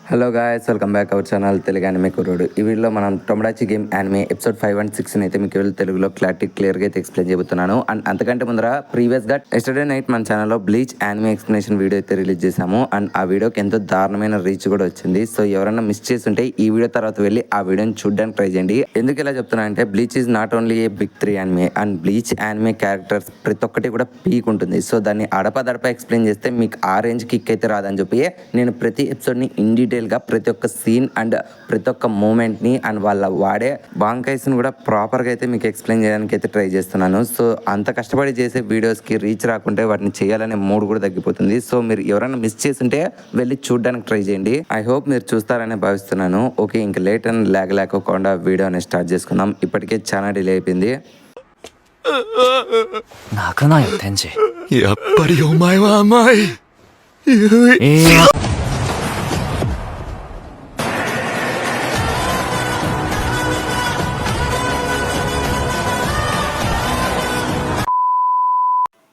Hello guys, welcome back our channel Telugu anime కుర్రోడు. ఈ వీడియోలో మనం టొమడాచి గేమ్ యానిమే ఎపిసోడ్ 5 అండ్ 6 అయితే మీకు తెలుగులో క్లియర్గా అయితే ఎక్స్ప్లెయిన్ చెబుతున్నాను. అండ్ అంతకంటే ముందర ప్రీవియస్గా ఎస్టర్డే నైట్ మన ఛానల్లో బ్లీచ్ యానిమే ఎక్స్ప్లెనేషన్ వీడియో అయితే రిలీజ్ చేశాము. అండ్ ఆ వీడియోకి ఎంతో దారుణమైన రీచ్ కూడా వచ్చింది. సో ఎవరైనా మిస్ చేస్తుంటే ఈ వీడియో తర్వాత వెళ్ళి ఆ వీడియోని చూడడానికి ట్రై చేయండి. ఎందుకు ఇలా చెప్తున్నా అంటే Bleach is not only a big 3 anime and Bleach anime characters ప్రతి ఒక్కటి కూడా పీక్ ఉంటుంది. సో దాన్ని అడపదడప ఎక్స్ప్లెయిన్ చేస్తే మీకు ఆ రేంజ్ కిక్ అయితే రాదని చెప్పి నేను ప్రతి ఎపిసోడ్ని ఇన్ డీటెయిల్గా ప్రతి ఒక్క సీన్ అండ్ ప్రతి ఒక్క మూమెంట్ని అండ్ వాళ్ళ వాడే బాంకైస్ని కూడా ప్రాపర్గా అయితే మీకు ఎక్స్ప్లెయిన్ చేయడానికి అయితే ట్రై చేస్తున్నాను. సో అంత కష్టపడి చేసే వీడియోస్కి రీచ్ రాకుంటే వాటిని చేయాలనే మూడ్ కూడా తగ్గిపోతుంది. సో మీరు ఎవరైనా మిస్ చేస్తుంటే వెళ్ళి చూడడానికి ట్రై చేయండి. ఐ హోప్ మీరు చూస్తారని భావిస్తున్నాను. ఓకే, ఇంకా లేట్ అండ్ ల్యాగ్ లేకోకుండా వీడియో అనేది స్టార్ట్ చేసుకుందాం. ఇప్పటికే చాలా డిలే అయిపోయింది. 泣くなよ天智。やっぱりお前は甘い。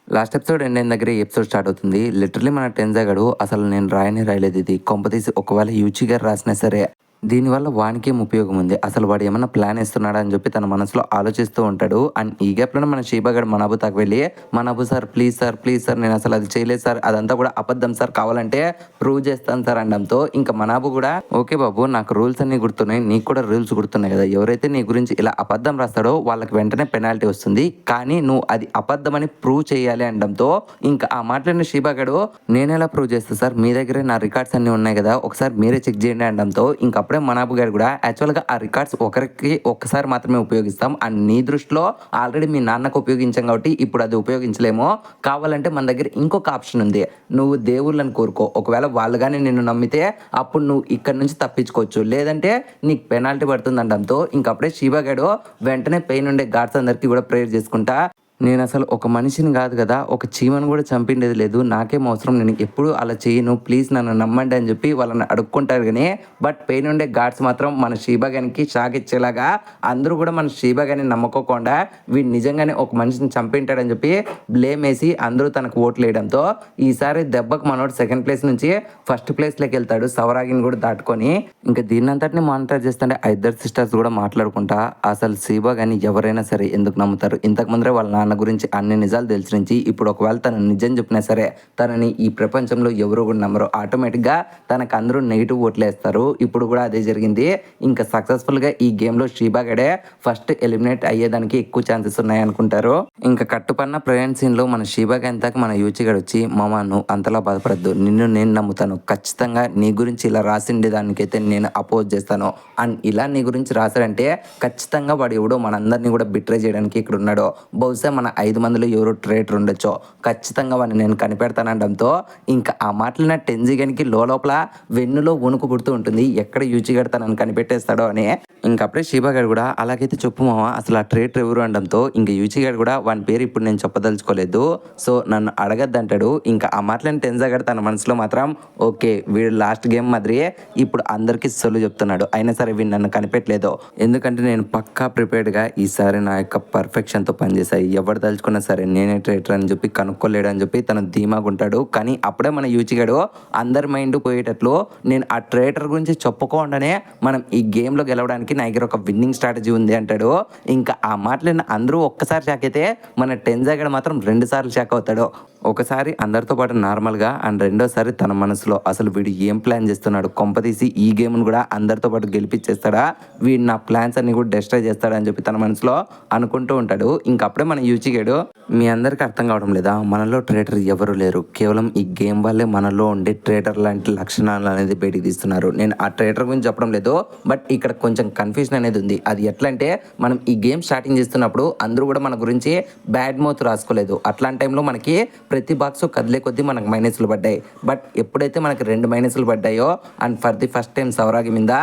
లాస్ట్ ఎపిసోడ్ ఎండ్ అయిన దగ్గర ఈ ఎపిసోడ్ స్టార్ట్ అవుతుంది. లిటరలీ మన టెన్జాగడు అసలు నేను రాయలేదు ఇది కొంపతీసి ఒకవేళ యూచి గారు రాసినా సరే దీనివల్ల వానికేం ఉపయోగం ఉంది, అసలు వాడు ఏమన్నా ప్లాన్ ఇస్తున్నాడా అని చెప్పి తన మనసులో ఆలోచిస్తూ ఉంటాడు. అండ్ ఈ గ్యాప్లో మన షీబాగడ్ మనాబు తాకు వెళ్ళి మనాబు సార్ ప్లీజ్ సార్ నేను అసలు అది చేయలేదు సార్, అదంతా కూడా అబద్ధం సార్, కావాలంటే ప్రూవ్ చేస్తాను సార్ అనడంతో ఇంకా మనాబు కూడా ఓకే బాబు నాకు రూల్స్ అన్ని గుర్తున్నాయి, నీకు కూడా రూల్స్ గుర్తున్నాయి కదా, ఎవరైతే నీ గురించి ఇలా అబద్ధం రాస్తాడో వాళ్ళకి వెంటనే పెనాల్టీ వస్తుంది, కానీ నువ్వు అది అబద్ధం అని ప్రూవ్ చేయాలి అనడంతో ఇంకా ఆ మాట్లాడిన షీబాగడు నేను ఎలా ప్రూవ్ చేస్తా సార్, మీ దగ్గరే నా రికార్డ్స్ అన్ని ఉన్నాయి కదా, ఒకసారి మీరే చెక్ చేయండి అనడంతో ఇంకా అప్పుడే మనాబు గారు కూడా యాక్చువల్గా ఆ రికార్డ్స్ ఒకరికి ఒక్కసారి మాత్రమే ఉపయోగిస్తాం అండ్ నీ దృష్టిలో ఆల్రెడీ మీ నాన్నకు ఉపయోగించాం కాబట్టి ఇప్పుడు అది ఉపయోగించలేమో, కావాలంటే మన దగ్గర ఇంకొక ఆప్షన్ ఉంది, నువ్వు దేవుళ్ళని కోరుకో, ఒకవేళ వాళ్ళు కానీ నిన్ను నమ్మితే అప్పుడు నువ్వు ఇక్కడ నుంచి తప్పించుకోవచ్చు, లేదంటే నీకు పెనాల్టీ పడుతుంది అనడంతో ఇంకప్పుడే శివగాడు వెంటనే పెయిన్ ఉండే గాడ్స్ అందరికీ కూడా ప్రేయర్ చేసుకుంటా నేను అసలు ఒక మనిషిని కాదు కదా, ఒక చీమను కూడా చంపిండేది లేదు, నాకేం అవసరం, నేను ఎప్పుడు అలా చేయను, ప్లీజ్ నన్ను నమ్మండి అని చెప్పి వాళ్ళని అడుక్కుంటారు. కానీ బట్ పెయిన్ ఉండే గాడ్స్ మాత్రం మన షీబాగానికి షాక్ ఇచ్చేలాగా అందరూ కూడా మన షీబాగాని నమ్మకోకుండా వీడు నిజంగానే ఒక మనిషిని చంపింటాడని చెప్పి బ్లేమ్ వేసి అందరూ తనకు ఓట్లు వేయడంతో ఈసారి దెబ్బకు మనోడు సెకండ్ ప్లేస్ నుంచి ఫస్ట్ ప్లేస్లోకి వెళ్తాడు, సవరాగిని కూడా దాటుకొని. ఇంకా దీన్నంతటిని మానిటర్ చేస్తుంటే ఆ ఇద్దరు సిస్టర్స్ కూడా మాట్లాడుకుంటా అసలు షీబాగాని ఎవరైనా సరే ఎందుకు నమ్ముతారు, ఇంతకు ముందరే వాళ్ళ నాన్న గురించి అన్ని నిజాలు తెలిసి నుంచి ఇప్పుడు ఒకవేళ తను నిజం చెప్పినా సరే తనని ఈ ప్రపంచంలో ఎవరు కూడా నమ్మరు, ఆటోమేటిక్గా తనకు అందరూ నెగిటివ్ ఓట్లు వేస్తారు. ఇప్పుడు కూడా అదే జరిగింది. ఇంకా సక్సెస్ఫుల్గా ఈ గేమ్లో షీబాగడే ఫస్ట్ ఎలిమినేట్ అయ్యేదానికి ఎక్కువ ఛాన్సెస్ ఉన్నాయి అనుకుంటారు. ఇంకా కట్టుపన్న ప్రయాణ సీన్లో మన షీబాగా అంతాక మన యూచిగాడు వచ్చి మామ నువ్వు అంతలా బాధపడద్దు, నిన్ను నేను నమ్ముతాను, ఖచ్చితంగా నీ గురించి ఇలా రాసిండే దానికైతే నేను అపోజ్ చేస్తాను అండ్ ఇలా నీ గురించి రాశాడంటే ఖచ్చితంగా వాడు ఎవడో మనందరినీ కూడా బిట్రే చేయడానికి ఇక్కడ ఉన్నాడో, బహుశా మన 5 మందిలో ఎవరో ట్రేటర్ ఉండొచ్చో, ఖచ్చితంగా వాడిని నేను కనిపెడతానడంతో ఇంకా ఆ మాటలిన టెన్జిగన్కి లోపల వెన్నులో వణుకు పుడుతూ ఉంటుంది, ఎక్కడ యూచిగాడు తనని కనిపెట్టేస్తాడో అని. ఇంకప్పుడే షీబాగాడు కూడా అలాగైతే చెప్పు మామ అసలు ఆ ట్రేటర్ ఎవరు అనడంతో ఇంకా యూచిగాడు కూడా వాని పేరు ఇప్పుడు నేను చెప్పదలుచుకోలేదు, సో నన్ను అడగద్దంటాడు. ఇంకా ఆ మాటలని టెన్జాగాడు తన మనసులో మాత్రం ఓకే వీడు లాస్ట్ గేమ్ మాదిరియే ఇప్పుడు అందరికీ సొల్లు చెప్తున్నాడు, అయినా సరే వీడు నన్ను కనిపెట్టలేదు, ఎందుకంటే నేను పక్కా ప్రిపేర్డ్గా ఈసారి నా యొక్క పర్ఫెక్షన్తో పనిచేశాయి, ఎవరు తలుచుకున్నా సరే నేనే ట్రేటర్ అని చెప్పి కనుక్కోలేడు అని చెప్పి తను ధీమాగుంటాడు. కానీ అప్పుడే మన యూచిగాడు అందరి మైండ్ పోయేటట్లు నేను ఆ ట్రేటర్ గురించి చెప్పుకోకుండానే మనం ఈ గేమ్లో గెలవడానికి నా దగ్గర ఒక విన్నింగ్ స్ట్రాటజీ ఉంది అంటాడు. ఇంకా ఆ మాటలు అందరూ ఒక్కసారి షాక్ అయితే మన టెన్జాగడ్ మాత్రం 2 సార్లు షాక్ అవుతాడు. ఒకసారి అందరితో పాటు నార్మల్గా అండ్ రెండోసారి తన మనసులో అసలు వీడు ఏం ప్లాన్ చేస్తున్నాడు, కొంపతీసి ఈ గేమ్ను కూడా అందరితో పాటు గెలిపించేస్తాడా, వీడు నా ప్లాన్స్ అన్ని కూడా డిస్ట్రాయ్ చేస్తాడా అని చెప్పి తన మనసులో అనుకుంటూ ఉంటాడు. ఇంకప్పుడే మన యూచిగాడు మీ అందరికీ అర్థం కావడం లేదా, మనలో ట్రేటర్ ఎవరు లేరు, కేవలం ఈ గేమ్ వాళ్ళే మనలో ఉండే ట్రేటర్ లాంటి లక్షణాలు అనేది బయటికి తీస్తున్నారు, నేను ఆ ట్రేటర్ గురించి చెప్పడం లేదు, బట్ ఇక్కడ కొంచెం కన్ఫ్యూజన్ అనేది ఉంది. అది ఎట్లా అంటే మనం ఈ గేమ్ స్టార్టింగ్ చేస్తున్నప్పుడు అందరూ కూడా మన గురించి బ్యాడ్ మౌత్ రాసుకోలేదు, అట్లాంటి టైంలో మనకి ప్రతి బాక్స్ కదిలే కొద్దీ మనకు మైనస్లు పడ్డాయి, బట్ ఎప్పుడైతే మనకి 2 మైనస్లు పడ్డాయో and for the first time సవరాగి మీద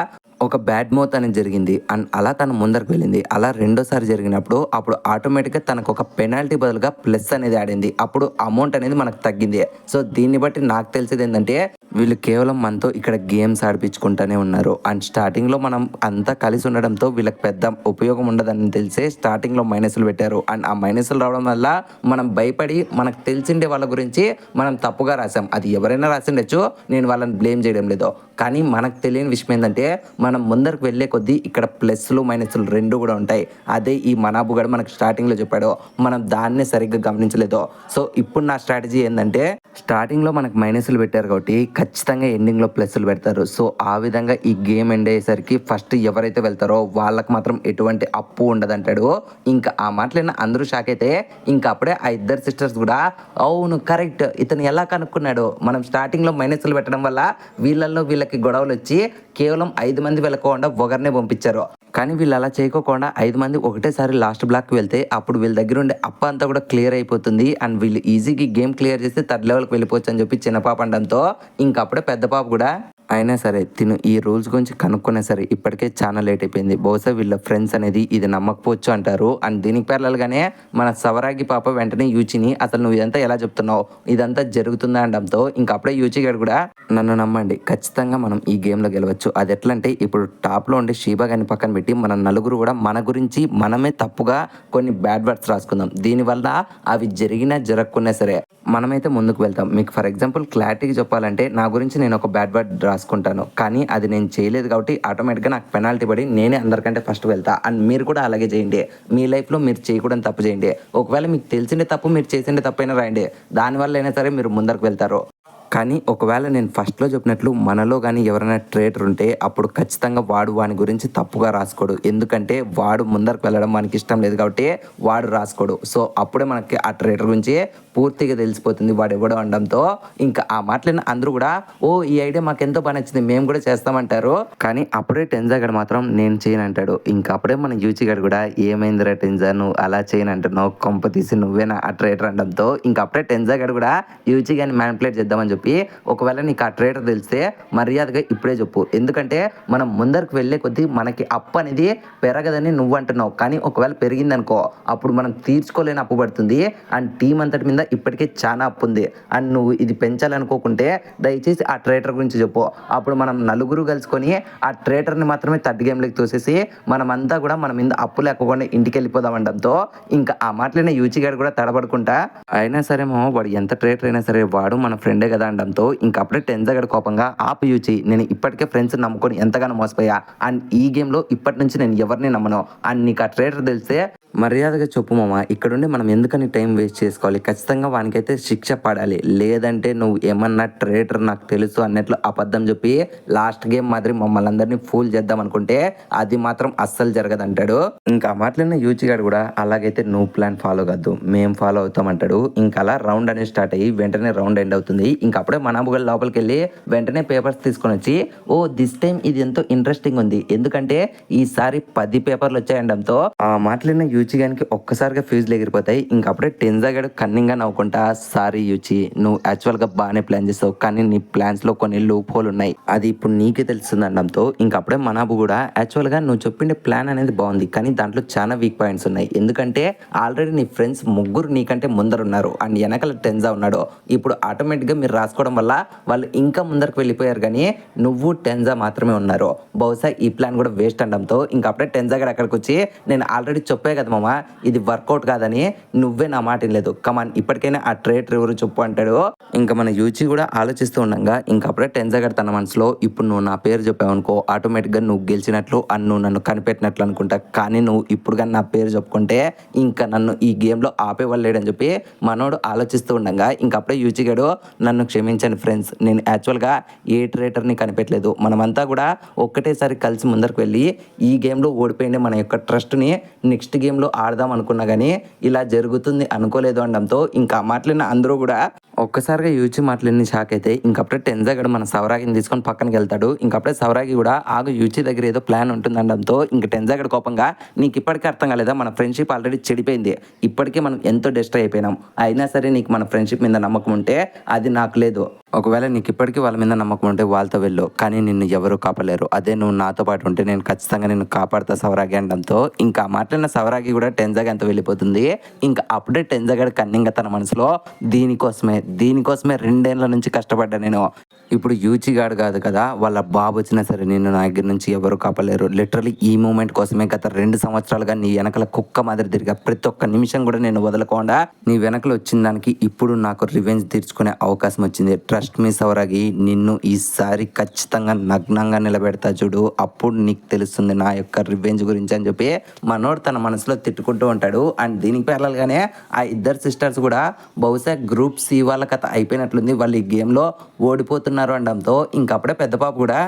ఒక బ్యాడ్ మౌత్ అనేది జరిగింది అండ్ అలా తను ముందరకు వెళ్ళింది. అలా రెండోసారి జరిగినప్పుడు అప్పుడు ఆటోమేటిక్గా తనకు ఒక పెనాల్టీ బదులుగా ప్లస్ అనేది ఆడింది. అప్పుడు అమౌంట్ అనేది మనకు తగ్గింది. సో దీన్ని బట్టి నాకు తెలిసేది ఏంటంటే వీళ్ళు కేవలం మనతో ఇక్కడ గేమ్స్ ఆడిపించుకుంటూనే ఉన్నారు. అండ్ స్టార్టింగ్లో మనం అంతా కలిసి ఉండడంతో వీళ్ళకి పెద్ద ఉపయోగం ఉండదని తెలిసే స్టార్టింగ్లో మైనస్లు పెట్టారు. అండ్ ఆ మైనస్లు రావడం వల్ల మనం భయపడి మనకు తెలిసిండే వాళ్ళ గురించి మనం తప్పుగా రాసాం. అది ఎవరైనా రాసిండొచ్చు, నేను వాళ్ళని బ్లేమ్ చేయడం లేదు. కానీ మనకు తెలియని విషయం ఏంటంటే మనం ముందరకు వెళ్ళే కొద్దీ ఇక్కడ ప్లస్లు మైనస్లు రెండు కూడా ఉంటాయి. అదే ఈ మనాబు గడు మనకు స్టార్టింగ్లో చెప్పాడు, మనం దాన్నే సరిగ్గా గమనించలేదు. సో ఇప్పుడు నా స్ట్రాటజీ ఏంటంటే స్టార్టింగ్లో మనకు మైనస్లు పెట్టారు కాబట్టి ఖచ్చితంగా ఎండింగ్లో ప్లస్లు పెడతారు. సో ఆ విధంగా ఈ గేమ్ ఎండ్ అయ్యేసరికి ఫస్ట్ ఎవరైతే వెళ్తారో వాళ్ళకి మాత్రం ఎటువంటి అప్పు ఉండదంటాడు. ఇంకా ఆ మాటలైనా అందరూ షాక్ అయితే ఇంకా అప్పుడే ఆ ఇద్దరు సిస్టర్స్ కూడా అవును కరెక్ట్, ఇతను ఎలా కనుక్కున్నాడు, మనం స్టార్టింగ్లో మైనస్లు పెట్టడం వల్ల వీళ్ళకి గొడవలు వచ్చి కేవలం 5 మంది వెళ్ళకుండా ఒకరినే పంపించారు. కానీ వీళ్ళు అలా చేయకోకుండా 5 మంది ఒకటేసారి లాస్ట్ బ్లాక్కి వెళ్తే అప్పుడు వీళ్ళ దగ్గర ఉండే అప్ప అంతా కూడా క్లియర్ అయిపోతుంది. అండ్ వీళ్ళు ఈజీగా గేమ్ క్లియర్ చేస్తే థర్డ్ లెవెల్కి వెళ్ళిపోవచ్చు అని చెప్పి చిన్న పాప అనడంతో ఇంకా అప్పుడే పెద్ద పాప కూడా అయినా సరే తిను ఈ రూల్స్ గురించి కనుక్కునే సరే ఇప్పటికే చాలా లేట్ అయిపోయింది, బహుశా వీళ్ళ ఫ్రెండ్స్ అనేది ఇది నమ్మకపోవచ్చు అంటారు. అండ్ దీనికి ప్యారలల్గానే మన సవరాగి పాప వెంటనే యూచిని అసలు నువ్వు ఇదంతా ఎలా చెప్తున్నావు, ఇదంతా జరుగుతుందా అనడంతో ఇంకా అప్పుడే యూచి గారు కూడా నన్ను నమ్మండి ఖచ్చితంగా మనం ఈ గేమ్లో గెలవచ్చు. అది ఎట్లా అంటే ఇప్పుడు టాప్లో ఉండే షీబా గారిని పక్కన పెట్టి మన నలుగురు కూడా మన గురించి మనమే తప్పుగా కొన్ని బ్యాడ్ వర్డ్స్ రాసుకుందాం. దీనివల్ల అవి జరిగినా జరగకున్నా సరే మనమైతే ముందుకు వెళ్తాం. మీకు ఫర్ ఎగ్జాంపుల్ క్లారిటీగా చెప్పాలంటే నా గురించి నేను ఒక బ్యాడ్ వర్డ్ రాసుకుంటాను, కానీ అది నేను చేయలేదు కాబట్టి ఆటోమేటిక్గా నాకు పెనాల్టీ పడి నేనే అందరికంటే ఫస్ట్ వెళ్తా. అండ్ మీరు కూడా అలాగే చేయండి. మీ లైఫ్లో మీరు చేయకూడని తప్పు చేయండి. ఒకవేళ మీకు తెలిసిండే తప్పు మీరు చేసిండే తప్పైనా రాయండి, దానివల్ల అయినా సరే మీరు ముందరకు వెళ్తారు. కానీ ఒకవేళ నేను ఫస్ట్లో చెప్పినట్లు మనలో కానీ ఎవరైనా ట్రేటర్ ఉంటే అప్పుడు ఖచ్చితంగా వాడి గురించి తప్పుగా రాసుకోడు. ఎందుకంటే వాడు ముందరకు వెళ్ళడం మనకి ఇష్టం లేదు కాబట్టి వాడు రాసుకోడు. సో అప్పుడే మనకి ఆ ట్రేటర్ గురించి పూర్తిగా తెలిసిపోతుంది వాడు ఎవడో అనడంతో ఇంకా ఆ మాటలైన అందరూ కూడా ఓ ఈ ఐడియా మాకు ఎంతో బాగా నచ్చింది, మేము కూడా చేస్తామంటారు. కానీ అప్పుడే టెన్జా గడు మాత్రం నేను చేయను అంటాడు. ఇంకా అప్పుడే మన యూచి గడు కూడా ఏమైందిరా టెన్జా నువ్వు అలా చేయను అంటున్నావు, కొంప తీసి నువ్వేనా ఆ ట్రేటర్ అనడంతో ఇంకా అప్పుడే టెన్జా గడు కూడా యూచి గారిని మ్యానిపులేట్ చేద్దామని చెప్పి ఒకవేళ నీకు ఆ ట్రేటర్ తెలిస్తే మర్యాదగా ఇప్పుడే చెప్పు, ఎందుకంటే మనం ముందరకు వెళ్ళే కొద్దీ మనకి అప్పు అనేది పెరగదని నువ్వు అంటున్నావు. కానీ ఒకవేళ పెరిగిందనుకో అప్పుడు మనం తీర్చుకోలేని అప్పు పడుతుంది. అండ్ టీం అంతటి మీద ఇప్పటికే చాలా అప్పు ఉంది. అండ్ నువ్వు ఇది పెంచాలనుకోకుంటే దయచేసి ఆ ట్రేటర్ గురించి చెప్పు. అప్పుడు మనం నలుగురు కలుసుకొని ఆ ట్రేటర్ని మాత్రమే థర్డ్ గేమ్లోకి తోసేసి మనమంతా కూడా మన మీద అప్పు లేకుండా ఇంటికి వెళ్ళిపోదాం అనడంతో ఇంకా ఆ మాటలైన యూచి గారు కూడా తడబడుకుంటా అయినా సరే వాడు ఎంత ట్రేటర్ అయినా సరే వాడు మన ఫ్రెండే కదా అనడంతో ఇంకా అప్పుడే టెన్జా గడు కోపంగా ఆపు యూచి, నేను ఇప్పటికే ఫ్రెండ్స్ నమ్ముకొని ఎంతగానో మోసపోయా. అండ్ ఈ గేమ్లో ఇప్పటి నుంచి నేను ఎవరిని నమ్మను. అండ్ నీకు ఆ ట్రేటర్ తెలిస్తే మర్యాదగా చెప్పు మామ, ఇక్కడుండి మనం ఎందుకని టైం వేస్ట్ చేసుకోవాలి, ఖచ్చితంగా వానికైతే శిక్ష పడాలి, లేదంటే నువ్వు ఏమన్నా ట్రేటర్ నాకు తెలుసు అన్నట్లు అబద్ధం చెప్పి లాస్ట్ గేమ్ మాదిరి మమ్మల్ని అందరినీ ఫూల్ చేద్దాం అనుకుంటే అది మాత్రం అస్సలు జరగదంటాడు. ఇంకా మాట్లాడిన యూచి గారు కూడా అలాగైతే నువ్వు ప్లాన్ ఫాలో కాదు మేము ఫాలో అవుతామంటాడు. ఇంకా అలా రౌండ్ అనేది స్టార్ట్ అయ్యి వెంటనే రౌండ్ ఎండ్ అవుతుంది. ఇంకా అప్పుడే మనాబుగల్ లోపలికి వెళ్ళి వెంటనే పేపర్స్ తీసుకొని వచ్చి ఓ దిస్ టైం ఇది ఎంతో ఇంట్రెస్టింగ్ ఉంది, ఎందుకంటే ఈసారి 10 పేపర్లు వచ్చాయండంతో ఆ మాట్లాడిన యూచి గారికి ఒక్కసారిగా ఫ్యూజ్లు ఎగిరిపోతాయి. ఇంకప్పుడే టెన్జా గడు కన్నింగ్గా నవ్వుకుంటా సారీ యూచి నువ్వు యాక్చువల్గా బాగానే ప్లాన్ చేస్తావు, కానీ నీ ప్లాన్స్లో కొన్ని లూప్ హోల్ ఉన్నాయి, అది ఇప్పుడు నీకే తెలుస్తుంది అనడంతో ఇంకప్పుడే మనాబు కూడా యాక్చువల్గా నువ్వు చెప్పిండే ప్లాన్ అనేది బాగుంది, కానీ దాంట్లో చాలా వీక్ పాయింట్స్ ఉన్నాయి. ఎందుకంటే ఆల్రెడీ నీ ఫ్రెండ్స్ ముగ్గురు నీకంటే ముందరున్నారు అండ్ వెనకాల టెన్జా ఉన్నాడు. ఇప్పుడు ఆటోమేటిక్గా మీరు రాసుకోవడం వల్ల వాళ్ళు ఇంకా ముందరకు వెళ్ళిపోయారు, కానీ నువ్వు టెన్జా మాత్రమే ఉన్నారు. బహుశా ఈ ప్లాన్ కూడా వేస్ట్ అనడంతో ఇంకప్పుడే టెన్జా గడు అక్కడికి వచ్చి నేను ఆల్రెడీ చెప్పే కదా మామ ఇది వర్కౌట్ కాదని, నువ్వే నా మాట లేదు, కమాన్ ఇప్పటికైనా ఆ ట్రేటర్ ఎవరు చెప్పు అంటాడు. ఇంకా మన యూచి కూడా ఆలోచిస్తూ ఉండగా ఇంకప్పుడే టెన్జా గడు తన మనసులో ఇప్పుడు నువ్వు నా పేరు చెప్పావు అనుకో ఆటోమేటిక్గా నువ్వు గెలిచినట్లు అని నువ్వు నన్ను కనిపెట్టినట్లు అనుకుంటా, కానీ నువ్వు ఇప్పుడు కానీ నా పేరు చెప్పుకుంటే ఇంకా నన్ను ఈ గేమ్లో ఆపేవాళ్ళేడని చెప్పి మనోడు ఆలోచిస్తూ ఉండగా ఇంకప్పుడే యూచి గడు నన్ను క్షమించండి ఫ్రెండ్స్, నేను యాక్చువల్గా ఏ ట్రేటర్ని కనిపెట్టలేదు, మనమంతా కూడా ఒక్కటేసారి కలిసి ముందరకు వెళ్ళి ఈ గేమ్లో ఓడిపోయిండే మన యొక్క ట్రస్ట్ని నెక్స్ట్ గేమ్లో ఆడదాం అనుకున్నా కానీ ఇలా జరుగుతుంది అనుకోలేదు అనడంతో ఇంకా మాట్లాడిన అందరూ కూడా ఒక్కసారిగా యూచి మాటలన్నీ షాక్ అయితే ఇంకప్పుడే టెన్జా గడు మన సవరాగిని తీసుకొని పక్కనకి వెళ్తాడు. ఇంకప్పుడే సవరాగి కూడా ఆగు యూచి దగ్గర ఏదో ప్లాన్ ఉంటుందనడంతో ఇంక టెన్జా గడు కోపంగా నీకు ఇప్పటికీ అర్థం కాలేదా, మన ఫ్రెండ్షిప్ ఆల్రెడీ చెడిపోయింది, ఇప్పటికీ మనం ఎంతో డిస్ట్రాయ్ అయిపోయినాం, అయినా సరే నీకు మన ఫ్రెండ్షిప్ మీద నమ్మకం ఉంటే అది నాకు లేదు, ఒకవేళ నీకు ఇప్పటికీ వాళ్ళ మీద నమ్మకం ఉంటే వాళ్ళతో వెళ్ళు, కానీ నిన్ను ఎవరు కాపలేరు, అదే నువ్వు నాతో పాటు ఉంటే నేను ఖచ్చితంగా నిన్ను కాపాడుతా సవరాగి అనడంతో ఇంకా మాట్లాడిన సవరాగి కూడా టెన్జాగా ఎంత వెళ్ళిపోతుంది. ఇంకా అప్పుడే టెన్జాగడ్ కన్నింగా తన మనసులో దీనికోసమే 2 ఏళ్ళ నుంచి కష్టపడ్డా నేను, ఇప్పుడు యూచిగాడు కాదు కదా వాళ్ళ బాబు వచ్చినా సరే నిన్ను నా దగ్గర నుంచి ఎవరు కాపలేరు, లిటరలీ ఈ మూమెంట్ కోసమే గత 2 సంవత్సరాలుగా నీ వెనకల కుక్క మాదిరి తిరిగా, ప్రతి ఒక్క నిమిషం కూడా నేను వదలకుండా నీ వెనకలు వచ్చిన దానికి ఇప్పుడు నాకు రివెంజ్ తీర్చుకునే అవకాశం వచ్చింది. ట్రస్ట్ మీ సవరాగి, నిన్ను ఈసారి ఖచ్చితంగా నగ్నంగా నిలబెడతా చూడు, అప్పుడు నీకు తెలుస్తుంది నా యొక్క రివెంజ్ గురించి అని చెప్పి మనోడు తన మనసులో తిట్టుకుంటూ ఉంటాడు. అండ్ దీనికి పేర్లగానే ఆ ఇద్దరు సిస్టర్స్ కూడా బహుశా గ్రూప్ సి వాళ్ళ కథ అయిపోయినట్లుంది, వాళ్ళు ఈ గేమ్లో ఓడిపోతున్నారు అనడంతో ఇంకప్పుడే పెద్ద పాప కూడా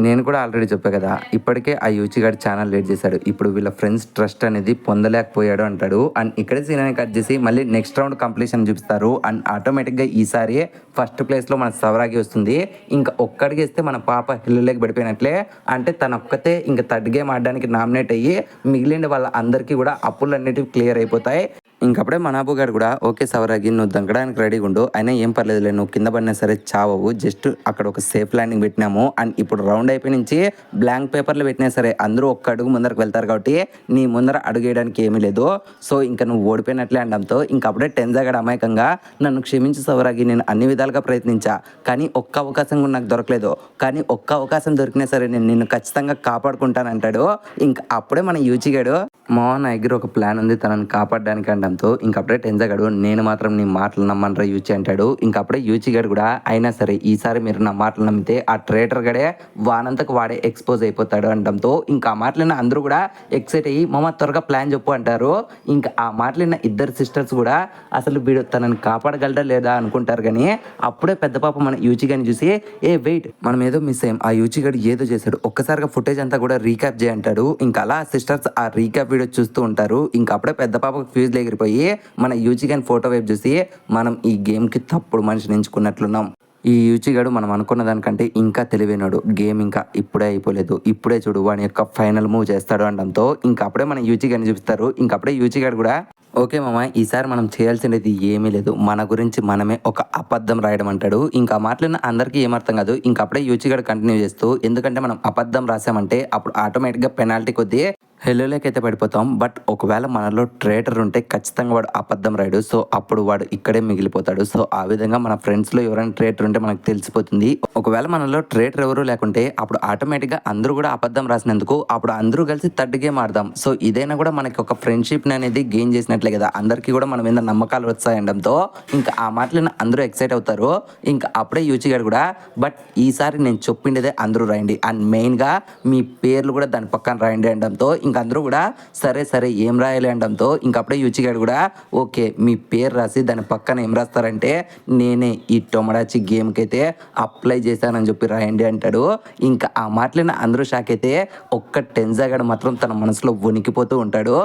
నేను కూడా ఆల్రెడీ చెప్పా కదా ఇప్పటికే ఆ యూచిగాడు ఛానల్ లీడ్ చేశాడు, ఇప్పుడు వీళ్ళ ఫ్రెండ్స్ ట్రస్ట్ అనేది పొందలేకపోయాడు అంటాడు. అండ్ ఇక్కడే సీన్ అనేది కట్ చేసి మళ్ళీ నెక్స్ట్ రౌండ్ కంప్లీషన్ చూపిస్తారు. అండ్ ఆటోమేటిక్గా ఈసారి ఫస్ట్ ప్లేస్లో మన సవరాగి వస్తుంది. ఇంకా ఒక్కడికి ఇస్తే మన పాప హిల్లులోకి పడిపోయినట్లే, అంటే తన ఒక్కతే ఇంకా థర్డ్ గేమ్ ఆడడానికి నామినేట్ అయ్యి మిగిలిన వాళ్ళ అందరికీ కూడా అప్పులు అన్నిటివి క్లియర్ అయిపోతాయి. ఇంకప్పుడే మనాబు గారు కూడా ఓకే సవరాగి నువ్వు దంకడానికి రెడీగా ఉండు, అయినా ఏం పర్లేదులే, నువ్వు కింద పడినా సరే చావవు, జస్ట్ అక్కడ ఒక సేఫ్ ల్యాండింగ్ పెట్టినాము, అండ్ ఇప్పుడు రౌండ్ అయిపోయి నుంచి బ్లాంక్ పేపర్లు పెట్టినా సరే అందరూ ఒక్క అడుగు ముందరకు వెళ్తారు కాబట్టి నీ ముందర అడుగు వేయడానికి ఏమీ లేదు, సో ఇంకా నువ్వు ఓడిపోయినట్లే అనడంతో ఇంకప్పుడే టెన్జాగడ్ అమాయకంగా నన్ను క్షమించి సవరాగి, నేను అన్ని విధాలుగా ప్రయత్నించా కానీ ఒక్క అవకాశం కూడా నాకు దొరకలేదు, కానీ ఒక్క అవకాశం దొరికినా సరే నేను నిన్ను ఖచ్చితంగా కాపాడుకుంటానంటాడు. ఇంకా అప్పుడే మన యూచిగాడు మోహన్ నా దగ్గర ఒక ప్లాన్ ఉంది తనని కాపాడడానికి అనడంతో ఇంకప్పుడే టెన్జాగడు నేను మాత్రం నీ మాటలు నమ్మనరా యూచి అంటాడు. ఇంకప్పుడే యూచిగాడు కూడా అయినా సరే ఈసారి మీరు నా మాటలు నమ్మితే ఆ ట్రేటర్ గడే వానంతకు వాడే ఎక్స్పోజ్ అయిపోతాడు అనడంతో ఇంకా ఆ మాటలైన అందరూ కూడా ఎక్సైట్ అయ్యి మామ త్వరగా ప్లాన్ చెప్పు అంటారు. ఇంకా ఆ మాటలైన ఇద్దరు సిస్టర్స్ కూడా అసలు వీడు తనని కాపాడగలడా లేదా అనుకుంటారు, కానీ అప్పుడే పెద్ద పాప మన యూచిగాని చూసి ఏ వెయిట్ మనం ఏదో మిస్ అయ్యాం, ఆ యూచిగాడు ఏదో చేశాడు, ఒక్కసారిగా ఫుటేజ్ అంతా కూడా రీక్యాప్ చేయంటాడు. ఇంకా అలా సిస్టర్స్ ఆ రీక్యాప్ వీడియో చూస్తూ ఉంటారు. ఇంకా అప్పుడే పెద్ద పాపకు ఫ్యూజ్ ఎగిరిపోయి మన యూచిగాని ఫోటో వైపు చూసి మనం ఈ గేమ్కి తప్పుడు మనిషిని ఎంచుకున్నట్లున్నాం, ఈ యూచిగాడు మనం అనుకున్న దానికంటే ఇంకా తెలివైనడు, గేమ్ ఇంకా ఇప్పుడే అయిపోలేదు, ఇప్పుడే చూడు వాని యొక్క ఫైనల్ మూవ్ చేస్తాడు అనడంతో ఇంకా అప్పుడే మన యూచిగాని చూపిస్తారు. ఇంకప్పుడే యూచిగాడు కూడా ఓకే మామ ఈసారి మనం చేయాల్సినది ఏమీ లేదు, మన గురించి మనమే ఒక అబద్ధం రాయడం అంటాడు. ఇంకా మాటలన్న అందరికీ ఏమర్థం కాదు. ఇంకప్పుడే యూచిగాడు కంటిన్యూ చేస్తూ ఎందుకంటే మనం అబద్ధం రాసామంటే అప్పుడు ఆటోమేటిక్గా పెనాల్టీ కొద్దీ హెల్లోలోకి అయితే పడిపోతాం, బట్ ఒకవేళ మనలో ట్రేటర్ ఉంటే ఖచ్చితంగా వాడు అబద్ధం రాయడు, సో అప్పుడు వాడు ఇక్కడే మిగిలిపోతాడు. సో ఆ విధంగా మన ఫ్రెండ్స్లో ఎవరైనా ట్రేటర్ ఉంటే మనకు తెలిసిపోతుంది. ఒకవేళ మనలో ట్రేటర్ ఎవరు లేకుంటే అప్పుడు ఆటోమేటిక్గా అందరూ కూడా అబద్ధం రాసినందుకు అప్పుడు అందరూ కలిసి థర్డ్ గేమ్ ఆడదాం. సో ఇదైనా కూడా మనకి ఒక ఫ్రెండ్షిప్ అనేది గెయిన్ చేసినట్లే కదా, అందరికీ కూడా మన మీద నమ్మకాలు వచ్చాయనడంతో ఇంకా ఆ మాటలను అందరూ ఎక్సైట్ అవుతారు. ఇంకా అప్పుడే యూచిగాడు కూడా బట్ ఈసారి నేను చెప్పిండేదే అందరూ రాయండి, అండ్ మెయిన్గా మీ పేర్లు కూడా దాని పక్కన రాయండి అనడంతో ఇంకా అందరూ కూడా సరే ఏం రాయాలి అనడంతో ఇంకప్పుడే యూచిగాడు కూడా ఓకే మీ పేరు రాసి దాని పక్కన ఏం రాస్తారంటే నేనే ఈ టొమడాచి గేమ్కి అయితే అప్లై చేశానని చెప్పి రాయండి అంటాడు. ఇంకా ఆ మాటలైన అందరూ షాక్ అయితే ఒక్క టెన్జాగడ్ మాత్రం తన మనసులో వణికిపోతూ ఉంటాడు.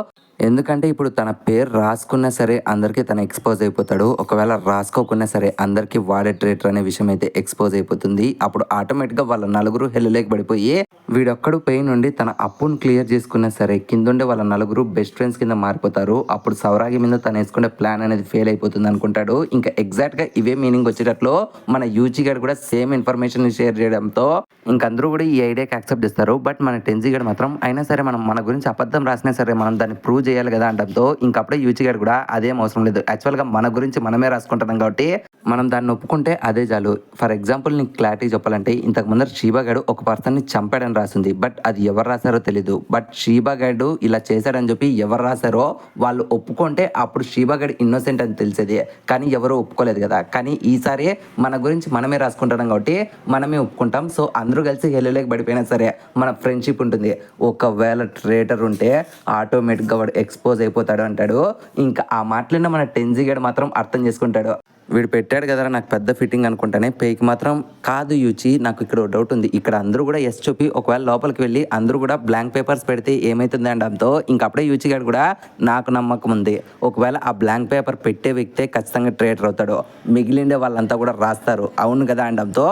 ఎందుకంటే ఇప్పుడు తన పేరు రాసుకున్నా సరే అందరికీ తన ఎక్స్పోజ్ అయిపోతాడు, ఒకవేళ రాసుకోకున్నా సరే అందరికీ వాడే ట్రేటర్ అనే విషయం అయితే ఎక్స్పోజ్ అయిపోతుంది. అప్పుడు ఆటోమేటిక్గా వాళ్ళ నలుగురు హెల్లులోకి పడిపోయి వీడొక్కడు పెయిన్ నుండి తన అప్పును క్లియర్ చేసుకున్నా సరే కిందుండే వాళ్ళ నలుగురు బెస్ట్ ఫ్రెండ్స్ కింద మారిపోతారు. అప్పుడు సవరాగి మీద తను వేసుకునే ప్లాన్ అనేది ఫెయిల్ అయిపోతుంది అనుకుంటాడు. ఇంకా ఎగ్జాక్ట్గా ఇవే మీనింగ్ వచ్చేటట్లు మన యూచిగాడు కూడా సేమ్ ఇన్ఫర్మేషన్ షేర్ చేయడంతో ఇంకందరూ కూడా ఈ ఐడియాకి యాక్సెప్ట్ చేస్తారు. బట్ మన టెన్జీగాడు మాత్రం అయినా సరే మనం మన గురించి అబద్ధం రాసినా సరే మనం దాన్ని ప్రూవ్ చేయాలి కదా అనడంతో ఇంకప్పుడే యూచిగాడు కూడా అదేం అవసరం లేదు, యాక్చువల్గా మన గురించి మనమే రాసుకుంటున్నాం కాబట్టి మనం దాన్ని ఒప్పుకుంటే అదే చాలు. ఫర్ ఎగ్జాంపుల్ నీకు క్లారిటీ చెప్పాలంటే ఇంతకు ముందర షీబాగాడు ఒక పర్సన్ని చంపాడని రాసింది, బట్ అది ఎవరు రాశారో తెలీదు. బట్ షీబాగాడు ఇలా చేశాడని చెప్పి ఎవరు రాశారో వాళ్ళు ఒప్పుకుంటే అప్పుడు షీబాగాడు ఇన్నోసెంట్ అని తెలిసేది, కానీ ఎవరు ఒప్పుకోలేదు కదా. కానీ ఈసారి మన గురించి మనమే రాసుకుంటున్నాం కాబట్టి మనమే ఒప్పుకుంటాం. సో అందరూ కలిసి హెల్లులోకి పడిపోయినా సరే మన ఫ్రెండ్షిప్ ఉంటుంది. ఒకవేళ ట్రేటర్ ఉంటే ఆటోమేటిక్గా వాడు ఎక్స్పోజ్ అయిపోతాడు అంటాడు. ఇంకా ఆ మాటలన్న మన టెన్జీగాడు మాత్రం అర్థం చేసుకుంటాడు. వీడు పెట్టాడు కదరా నాకు పెద్ద ఫిట్టింగ్ అనుకుంటానే పేకి మాత్రం కాదు యూచి, నాకు ఇక్కడ డౌట్ ఉంది. ఇక్కడ అందరూ కూడా ఎస్ చూపి ఒకవేళ లోపలికి వెళ్ళి అందరూ కూడా బ్లాంక్ పేపర్స్ పెడితే ఏమవుతుంది అనడంతో అప్పుడే యూచి గారు కూడా నాకు నమ్మకం ఉంది, ఒకవేళ ఆ బ్లాంక్ పేపర్ పెట్టే వ్యక్తే ఖచ్చితంగా ట్రేటర్ అవుతాడు, మిగిలిండే వాళ్ళంతా కూడా రాస్తారు అవును కదా అనడంతో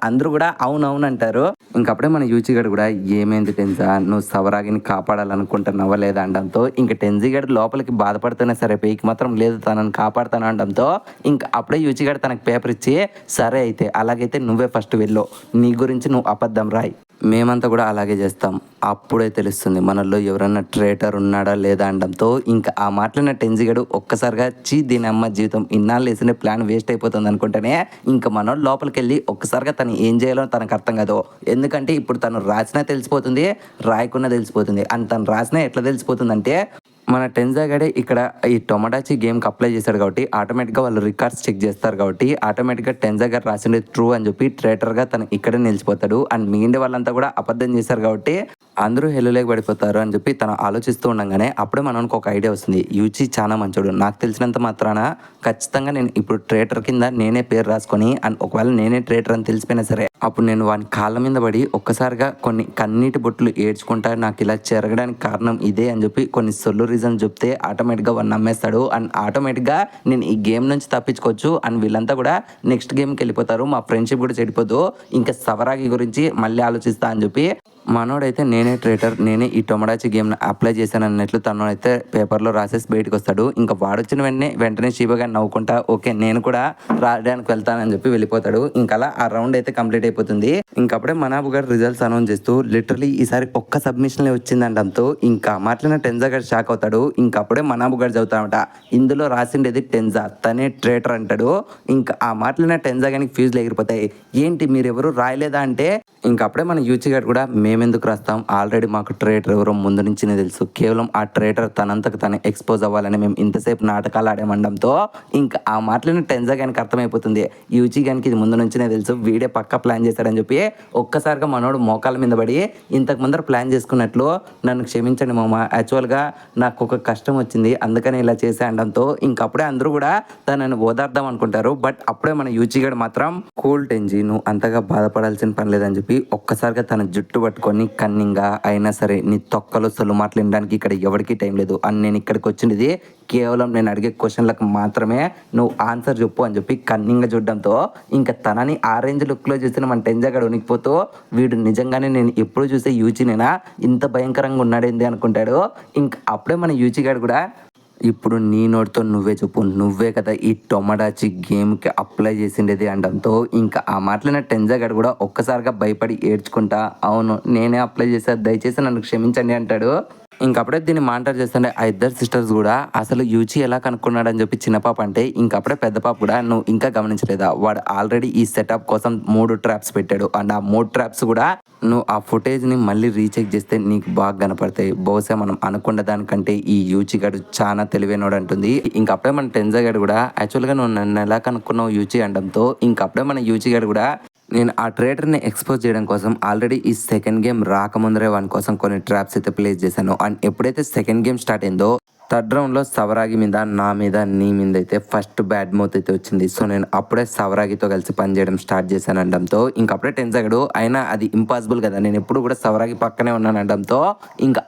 అందరూ కూడా అవును అవును అంటారు. అప్పుడే మన యూచి గారు కూడా ఏమైంది టెన్జా, నువ్వు సవరాగిని కాపాడాలనుకుంటున్నావా లేదా అనడంతో టెన్జీ గారు లోపలికి బాధపడుతున్నా సరే పేకి మాత్రం లేదు తనని కాపాడుతాను అనడంతో అప్పుడే యూచి గారు తనకు పేపర్ ఇచ్చి సరే అయితే అలాగైతే నువ్వే ఫస్ట్ వెళ్ళు, నీ గురించి నువ్వు అబద్ధం రాయి, మేమంతా కూడా అలాగే చేస్తాం, అప్పుడే తెలుస్తుంది మనలో ఎవరన్నా ట్రేటర్ ఉన్నాడా లేదా అనడంతో ఆ మాటలన్న టెన్జిగడు ఒక్కసారిగా దీని అమ్మ జీవితం ఇన్నాళ్ళు వేసిన ప్లాన్ వేస్ట్ అయిపోతుంది అనుకుంటేనే మనోడు లోపలికి వెళ్ళి ఒక్కసారిగా తను ఏం చేయాలో తనకు అర్థం కాదు. ఎందుకంటే ఇప్పుడు తను రాసినా తెలిసిపోతుంది, రాయకున్నా తెలిసిపోతుంది. అండ్ తను రాసినా ఎట్లా తెలిసిపోతుందంటే మన టెన్జా గడే ఇక్కడ ఈ టొమాటాచి గేమ్కి అప్లై చేశాడు కాబట్టి ఆటోమేటిక్గా వాళ్ళు రికార్డ్స్ చెక్ చేస్తారు కాబట్టి ఆటోమేటిక్గా టెన్జా గారు రాసింది ట్రూ అని చెప్పి ట్రేటర్గా తను ఇక్కడే నిలిచిపోతాడు. అండ్ మిగిలిన వాళ్ళంతా కూడా అబద్ధం చేశారు కాబట్టి అందరూ హెల్లులేక పడిపోతారు అని చెప్పి తను ఆలోచిస్తూ ఉండగానే అప్పుడే మనకు ఒక ఐడియా వస్తుంది. యూచి చాలా మంచోడు, నాకు తెలిసినంత మాత్రాన ఖచ్చితంగా నేను ఇప్పుడు ట్రేటర్ కింద నేనే పేరు రాసుకొని అండ్ ఒకవేళ నేనే ట్రేటర్ అని తెలిసిపోయినా సరే అప్పుడు నేను వాని కాళ్ళ మీద పడి ఒక్కసారిగా కొన్ని కన్నీటి బొట్లు ఏడ్చుకుంటా నాకు ఇలా జరగడానికి కారణం ఇదే అని చెప్పి కొన్ని సొల్లు రీజన్ చెప్తే ఆటోమేటిక్గా వాడు నమ్మేస్తాడు. అండ్ ఆటోమేటిక్గా నేను ఈ గేమ్ నుంచి తప్పించుకోవచ్చు అండ్ వీళ్ళంతా కూడా నెక్స్ట్ గేమ్కి వెళ్ళిపోతారు, మా ఫ్రెండ్షిప్ కూడా చెడిపోదు, సవరాగి గురించి మళ్ళీ ఆలోచిస్తా అని చెప్పి మనోడైతే నేనే ట్రేటర్, నేనే ఈ టొమాటాచి గేమ్ని అప్లై చేశాను అన్నట్లు తనైతే పేపర్లో రాసేసి బయటకు వస్తాడు. వాడొచ్చిన వెంటనే శివగా నవ్వుకుంటా ఓకే నేను కూడా రాయడానికి వెళ్తానని చెప్పి వెళ్ళిపోతాడు. అలా ఆ రౌండ్ అయితే కంప్లీట్ అయిపోతుంది. అప్పుడే మనాబు గారు రిజల్ట్స్ అనౌన్స్ చేస్తూ లిటరలీ ఈసారి ఒక్క సబ్మిషన్ వచ్చిందంటంతో మాట్లాడిన టెన్జా గారు షాక్ అవుతాడు. అప్పుడే మనాబు గారు చదువుతాడట ఇందులో రాసిండేది టెన్జా, తనే ట్రేటర్ అంటాడు. ఆ మాట్లాడిన టెన్జా గారికి ఫ్యూజ్లు ఎగిరిపోతాయి. ఏంటి మీరెవరు రాయలేదా అంటే అప్పుడే మన యూచి గారు కూడా మేమెందుకు రాస్తాం, ఆల్రెడీ మాకు ట్రేటర్ ఎవరో ముందు నుంచినే తెలుసు, కేవలం ఆ ట్రేటర్ తనంతకు తను ఎక్స్పోజ్ అవ్వాలని మేము ఇంతసేపు నాటకాలు ఆడేమండంతో ఆ మాటలను టెన్జా గానికి అర్థమైపోతుంది, యూచి గానికి ఇది ముందు నుంచినే తెలుసు, వీడే పక్కా ప్లాన్ చేశాడని చెప్పి ఒక్కసారిగా మనోడు మోకాల మీద పడి ఇంతకు ముందర ప్లాన్ చేసుకున్నట్లు నన్ను క్షమించండి మామ, యాక్చువల్గా నాకు ఒక కష్టం వచ్చింది అందుకని ఇలా చేసే అనడంతో అప్పుడే అందరూ కూడా తనని ఓదార్దాం అనుకుంటారు. బట్ అప్పుడే మన యూచి గారు మాత్రం కూల్ టెన్జీ, నువ్వు అంతగా బాధపడాల్సిన పని లేదని చెప్పి ఒక్కసారిగా తన జుట్టు పట్టుకొని కన్నింగా అయినా సరే నీ తొక్కలో సొల్లు మాట్లాడడానికి ఇక్కడ ఎవరికి టైం లేదు అని నేను ఇక్కడికి వచ్చినది కేవలం నేను అడిగే క్వశ్చన్లకు మాత్రమే, నువ్వు ఆన్సర్ చెప్పు అని చెప్పి కన్నింగా చూడడంతో తనని ఆరెంజ్ లుక్లో చూసిన మన టెన్జాగాడు ఉనికిపోతూ వీడు నిజంగానే నేను ఎప్పుడు చూసే యూచినేనా ఇంత భయంకరంగా ఉన్నాడేంది అనుకుంటాడు. అప్పుడే మన యూచిగాడు కూడా ఇప్పుడు నీ నోటితో నువ్వే చెప్పు, నువ్వే కదా ఈ టొమాటాచి గేమ్కి అప్లై చేసిండేది అనడంతో ఆ మాటలైన టెన్జా గారు కూడా ఒక్కసారిగా భయపడి ఏడ్చుకుంటా అవును నేనే అప్లై చేశా, దయచేసి నన్ను క్షమించండి అంటాడు. అప్పుడే దీన్ని మానిటర్ చేస్తుంటే ఆ ఇద్దరు సిస్టర్స్ కూడా అసలు యూచి ఎలా కనుక్కున్నాడని చెప్పి చిన్న పాప అంటే అప్పుడే పెద్ద పాప కూడా నువ్వు ఇంకా గమనించలేదా, వాడు ఆల్రెడీ ఈ సెటప్ కోసం 3 ట్రాప్స్ పెట్టాడు అండ్ ఆ 3 ట్రాప్స్ కూడా నువ్వు ఆ ఫుటేజ్ని మళ్ళీ రీచెక్ చేస్తే నీకు బాగా కనపడతాయి, బహుశా మనం అనుకున్న దానికంటే ఈ యూచి గారు చాలా తెలివైనోడు అంటుంది. అప్పుడే మన టెన్జా గారు కూడా యాక్చువల్గా నువ్వు నన్ను ఎలా కనుక్కున్నావు యూచి అనడంతో అప్పుడే మన యూచి గారు కూడా నేను ఆ ట్రేడర్ని ఎక్స్పోజ్ చేయడం కోసం ఆల్రెడీ ఈ సెకండ్ గేమ్ రాకముందరే వాని కోసం కొన్ని ట్రాప్స్ అయితే ప్లేస్ చేశాను అండ్ ఎప్పుడైతే సెకండ్ గేమ్ స్టార్ట్ అయిందో థర్డ్ రౌండ్లో సవరాగి మీద నా మీద నీ మీద అయితే ఫస్ట్ బ్యాడ్ మౌత్ అయితే వచ్చింది. సో నేను అప్పుడే సవరాగితో కలిసి పనిచేయడం స్టార్ట్ చేశాను అనడంతో అప్పుడే టెన్జాగడు అయినా అది ఇంపాసిబుల్ కదా, నేను ఎప్పుడు కూడా సవరాగి పక్కనే ఉన్నాను అనడంతో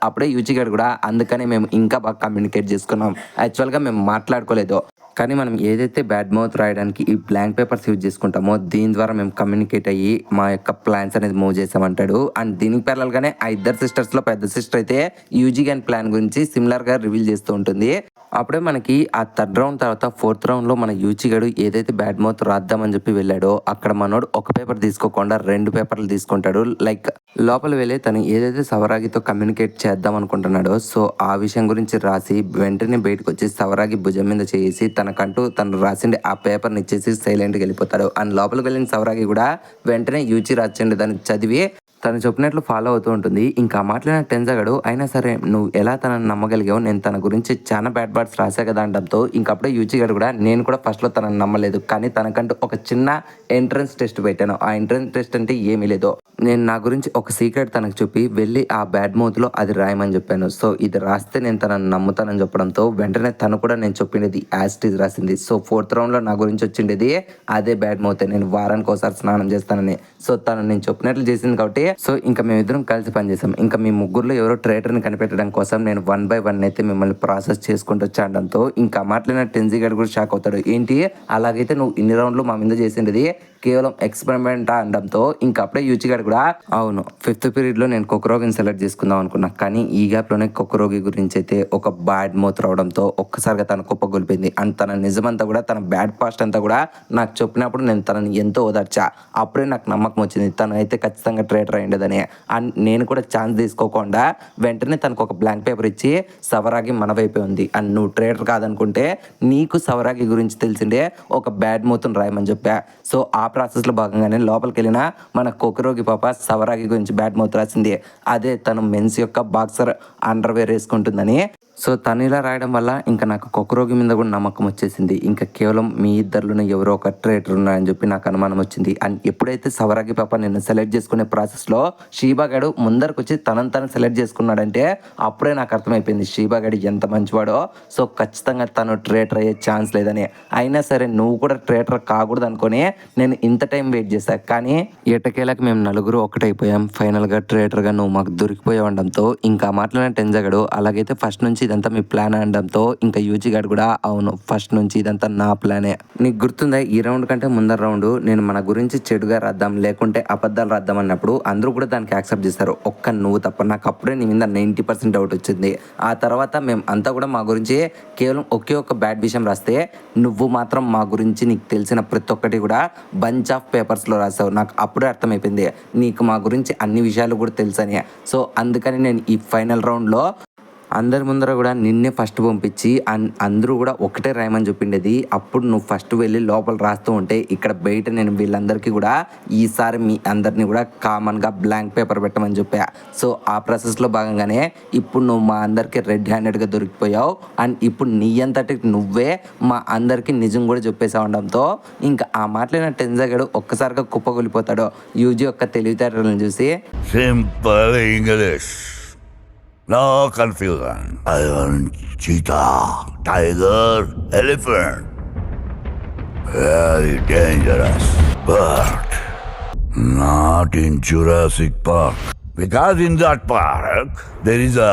అప్పుడే యూచిగాడు కూడా అందుకనే మేము ఇంకా బాగా కమ్యూనికేట్ చేసుకున్నాం, యాక్చువల్గా మేము మాట్లాడుకోలేదు కానీ మనం ఏదైతే బ్యాడ్ మౌత్ రాయడానికి ఈ బ్లాంక్ పేపర్స్ యూజ్ చేసుకుంటామో దీని ద్వారా మేము కమ్యూనికేట్ అయ్యి మా యొక్క ప్లాన్స్ అనేది మూవ్ చేసామంటాడు. అండ్ దీనికి ప్యారల్గానే ఆ ఇద్దరు సిస్టర్స్లో పెద్ద సిస్టర్ అయితే యూజీ గాన్ ప్లాన్ గురించి సిమిలర్గా రివీల్ చేస్తూ ఉంటుంది. అప్పుడే మనకి ఆ థర్డ్ రౌండ్ తర్వాత ఫోర్త్ రౌండ్లో మన యూచిగాడు ఏదైతే బ్యాడ్ మౌత్ రాద్దామని చెప్పి వెళ్ళాడో అక్కడ మనోడు ఒక పేపర్ తీసుకోకుండా 2 పేపర్లు తీసుకుంటాడు. లైక్ లోపల వెళ్ళి తను ఏదైతే సవరాగితో కమ్యూనికేట్ చేద్దాం అనుకుంటున్నాడో సో ఆ విషయం గురించి రాసి వెంటనే బయటకు వచ్చి సవరాగి భుజం మీద చేసి తనకంటూ తను రాసిండే ఆ పేపర్ని ఇచ్చేసి సైలెంట్గా వెళ్ళిపోతాడు. అండ్ లోపలికి వెళ్ళిన సవరాగి కూడా వెంటనే యూచి రాసిండే దాన్ని చదివి తను చెప్పినట్లు ఫాలో అవుతూ ఉంటుంది. ఇంకా మాట్లాడిన టెన్జాగడు అయినా సరే నువ్వు ఎలా తనని నమ్మగలిగావు, నేను తన గురించి చాలా బ్యాడ్ వర్డ్స్ రాసా కదా అనడంతో ఇంకప్పుడే యూజీ గారు కూడా నేను కూడా ఫస్ట్లో తనని నమ్మలేదు, కానీ తనకంటూ ఒక చిన్న ఎంట్రన్స్ టెస్ట్ పెట్టాను. ఆ ఎంట్రన్స్ టెస్ట్ అంటే ఏమీ లేదు, నేను నా గురించి ఒక సీక్రెట్ తనకు చెప్పి వెళ్ళి ఆ బ్యాడ్ మౌత్లో అది రాయమని చెప్పాను. సో ఇది రాస్తే నేను తనని నమ్ముతానని చెప్పడంతో వెంటనే తను కూడా నేను చెప్పిండేది యాస్టీజ్ రాసింది. సో 4th రౌండ్లో నా గురించి వచ్చిండేది అదే బ్యాడ్ మౌత్, నేను వారానికి ఒకసారి స్నానం చేస్తానని. సో తను నేను చెప్పినట్లు చేసింది కాబట్టి సో ఇంకా మేమిద్దరం కలిసి పనిచేసాం. ఇంకా మీ ముగ్గురులో ఎవరో ట్రేటర్ని కనిపెట్టడం కోసం నేను 1 by 1 అయితే మిమ్మల్ని ప్రాసెస్ చేసుకుంటూ వచ్చాడంతో ఇంకా మాట్లాడిన టెన్జీ గడ్ కూడా షాక్ అవుతాడు. ఏంటి అలాగైతే నువ్వు ఇన్ని రౌండ్లు మా మీద చేసిండేది కేవలం ఎక్స్పెరిమెంట్ అనడంతో ఇంకా అప్పుడే యూచి గారు కూడా అవును 5th పీరియడ్లో నేను కొకరోగిని సెలెక్ట్ చేసుకుందాం అనుకున్నా, కానీ ఈ గ్యాప్లోనే కొకరోగి గురించి అయితే ఒక బ్యాడ్ మౌత్ రావడంతో ఒక్కసారిగా తన కుప్పగొలిపింది. అండ్ తన నిజమంతా కూడా తన బ్యాడ్ పాస్ట్ అంతా కూడా నాకు చెప్పినప్పుడు నేను తనని ఎంతో ఓదార్చా. అప్పుడే నాకు నమ్మకం వచ్చింది తను అయితే ఖచ్చితంగా ట్రేటర్ అయ్యిండదని. అండ్ నేను కూడా ఛాన్స్ తీసుకోకుండా వెంటనే తనకు ఒక బ్లాంక్ పేపర్ ఇచ్చి సవరాగి మన వైపే ఉంది అండ్ నువ్వు ట్రేటర్ కాదనుకుంటే నీకు సవరాగి గురించి తెలిసిండే ఒక బ్యాడ్ మౌత్ని రాయమని చెప్పా. సో ఆ ప్రాసెస్లో భాగంగానే లోపలికి వెళ్ళిన మన కొకరోగి పాప సవరాగి గురించి బ్యాడ్ మౌత్ రాసింది. అదే తను మెన్స్ యొక్క బాక్సర్ అండర్వేర్ వేసుకుంటుందని. సో తను ఇలా రాయడం వల్ల ఇంకా నాకు కొకరోగి మీద కూడా నమ్మకం వచ్చేసింది. ఇంకా కేవలం మీ ఇద్దరిలోనే ఎవరో ఒక ట్రేటర్ ఉన్నారని చెప్పి నాకు అనుమానం వచ్చింది. అండ్ ఎప్పుడైతే సవరాగి పాప నేను సెలెక్ట్ చేసుకునే ప్రాసెస్లో షీబాగాడు ముందరకు వచ్చి తనని తను సెలెక్ట్ చేసుకున్నాడంటే అప్పుడే నాకు అర్థమైపోయింది షీబాగాడు ఎంత మంచివాడో. సో ఖచ్చితంగా తను ట్రేటర్ అయ్యే ఛాన్స్ లేదని. అయినా సరే నువ్వు కూడా ట్రేటర్ కాకూడదు అనుకొని నేను ఇంత టైం వెయిట్ చేశాను, కానీ ఎటకేలకు మేము నలుగురు ఒకటైపోయాం. ఫైనల్గా ట్రేటర్గా నువ్వు మాకు దొరికిపోయావు అనడంతో ఇంకా మాట్లాడిన టెన్జాగడు అలాగైతే ఫస్ట్ నుంచి ఇదంతా మీ ప్లాన్ అనడంతో ఇంకా యూజీ గారు కూడా అవును ఫస్ట్ నుంచి ఇదంతా నా ప్లానే. నీకు గుర్తుందా ఈ రౌండ్ కంటే ముందర రౌండ్ నేను మన గురించి చెడుగా రాద్దాం లేకుంటే అబద్ధాలు రాద్దాం అన్నప్పుడు అందరూ కూడా దానికి యాక్సెప్ట్ చేస్తారు, ఒక్క నువ్వు తప్ప. నాకు అప్పుడే నీ మీద 90% డౌట్ వచ్చింది. ఆ తర్వాత మేము అంతా కూడా మా గురించి కేవలం ఒకే ఒక్క బ్యాడ్ విషయం రాస్తే నువ్వు మాత్రం మా గురించి నీకు తెలిసిన ప్రతి ఒక్కటి కూడా బంచ్ ఆఫ్ పేపర్స్లో రాసావు. నాకు అప్పుడే అర్థమైపోయింది నీకు మా గురించి అన్ని విషయాలు కూడా తెలుసని. సో అందుకని నేను ఈ ఫైనల్ రౌండ్లో అందరి ముందర కూడా నిన్నే ఫస్ట్ పంపించి అందరూ కూడా ఒకటే రాయమని చెప్పిండేది. అప్పుడు నువ్వు ఫస్ట్ వెళ్ళి లోపల రాస్తూ ఉంటే ఇక్కడ బయట నేను వీళ్ళందరికీ కూడా ఈసారి మీ అందరినీ కూడా కామన్గా బ్లాంక్ పేపర్ పెట్టమని చెప్పా. సో ఆ ప్రాసెస్లో భాగంగానే ఇప్పుడు నువ్వు మా అందరికీ రెడ్ హ్యాండెడ్గా దొరికిపోయావు. అండ్ ఇప్పుడు నీ అంతటి నువ్వే మా అందరికీ నిజం కూడా చెప్పేసావు అనడంతో ఇంకా ఆ మాట్లాడిన టెన్జాగడు ఒక్కసారిగా కుప్పగొలిపోతాడు. యూజీ యొక్క తెలివితేటలను చూసి Simple English. No confusion. Lion, cheetah, tiger, elephant. Very dangerous. But not in Jurassic Park. Because in that park, there is a...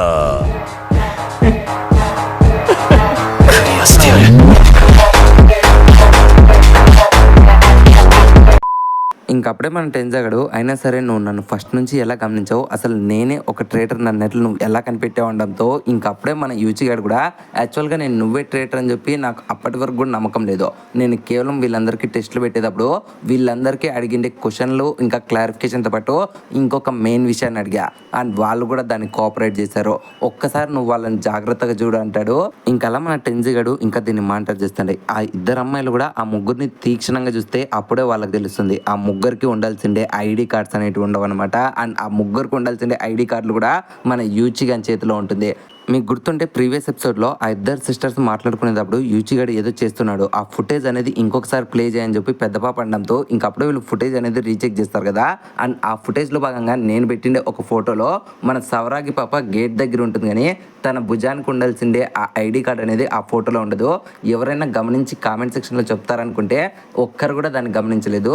ఇంకప్పుడే మన టెన్జాగడు అయినా సరే నువ్వు నన్ను ఫస్ట్ నుంచి ఎలా గమనించావు, అసలు నేనే ఒక ట్రేటర్ నన్నట్లు నువ్వు ఎలా కనిపెట్టావు అనడంతో ఇంకప్పుడే మన యూజీ గారు కూడా యాక్చువల్గా నేను నువ్వే ట్రేటర్ అని చెప్పి నాకు అప్పటి వరకు కూడా నమ్మకం లేదు. నేను కేవలం వీళ్ళందరికీ టెస్టులు పెట్టేటప్పుడు వీళ్ళందరికీ అడిగిండే క్వశ్చన్లు ఇంకా క్లారిఫికేషన్తో పాటు ఇంకొక మెయిన్ విషయాన్ని అడిగా అండ్ వాళ్ళు కూడా దాన్ని కోఆపరేట్ చేశారు. ఒక్కసారి నువ్వు వాళ్ళని జాగ్రత్తగా చూడు అంటాడు. ఇంకా అలా మన టెన్జాగడు ఇంకా దీన్ని మానిటర్ చేస్తాడు. ఆ ఇద్దరు అమ్మాయిలు కూడా ఆ ముగ్గురిని తీక్షణంగా చూస్తే అప్పుడే వాళ్ళకి తెలుస్తుంది ఆ ముగ్గురికి ఉండాల్సిండే ఐడి కార్డ్స్ అనేటివి ఉండవు అనమాట. అండ్ ఆ ముగ్గురికి ఉండాల్సిండే ఐడి కార్డులు కూడా మన యూజీ గారి చేతిలో ఉంటుంది. మీకు గుర్తుంటే ప్రీవియస్ ఎపిసోడ్లో ఆ ఇద్దరు సిస్టర్స్ మాట్లాడుకునేటప్పుడు యూజీ గారు ఏదో చేస్తున్నాడు, ఆ ఫుటేజ్ అనేది ఇంకొకసారి ప్లే చేయని చెప్పి పెద్ద పాప అనడంతో ఇంకప్పుడే వీళ్ళు ఫుటేజ్ అనేది రీచెక్ చేస్తారు కదా. అండ్ ఆ ఫుటేజ్లో భాగంగా నేను పెట్టిండే ఒక ఫోటోలో మన సవరాగి పాప గేట్ దగ్గర ఉంటుంది, కానీ తన భుజానికి ఉండాల్సిందే ఆ ఐడి కార్డ్ అనేది ఆ ఫోటోలో ఉండదు. ఎవరైనా గమనించి కామెంట్ సెక్షన్లో చెప్తారనుకుంటే ఒక్కరు కూడా దాన్ని గమనించలేదు.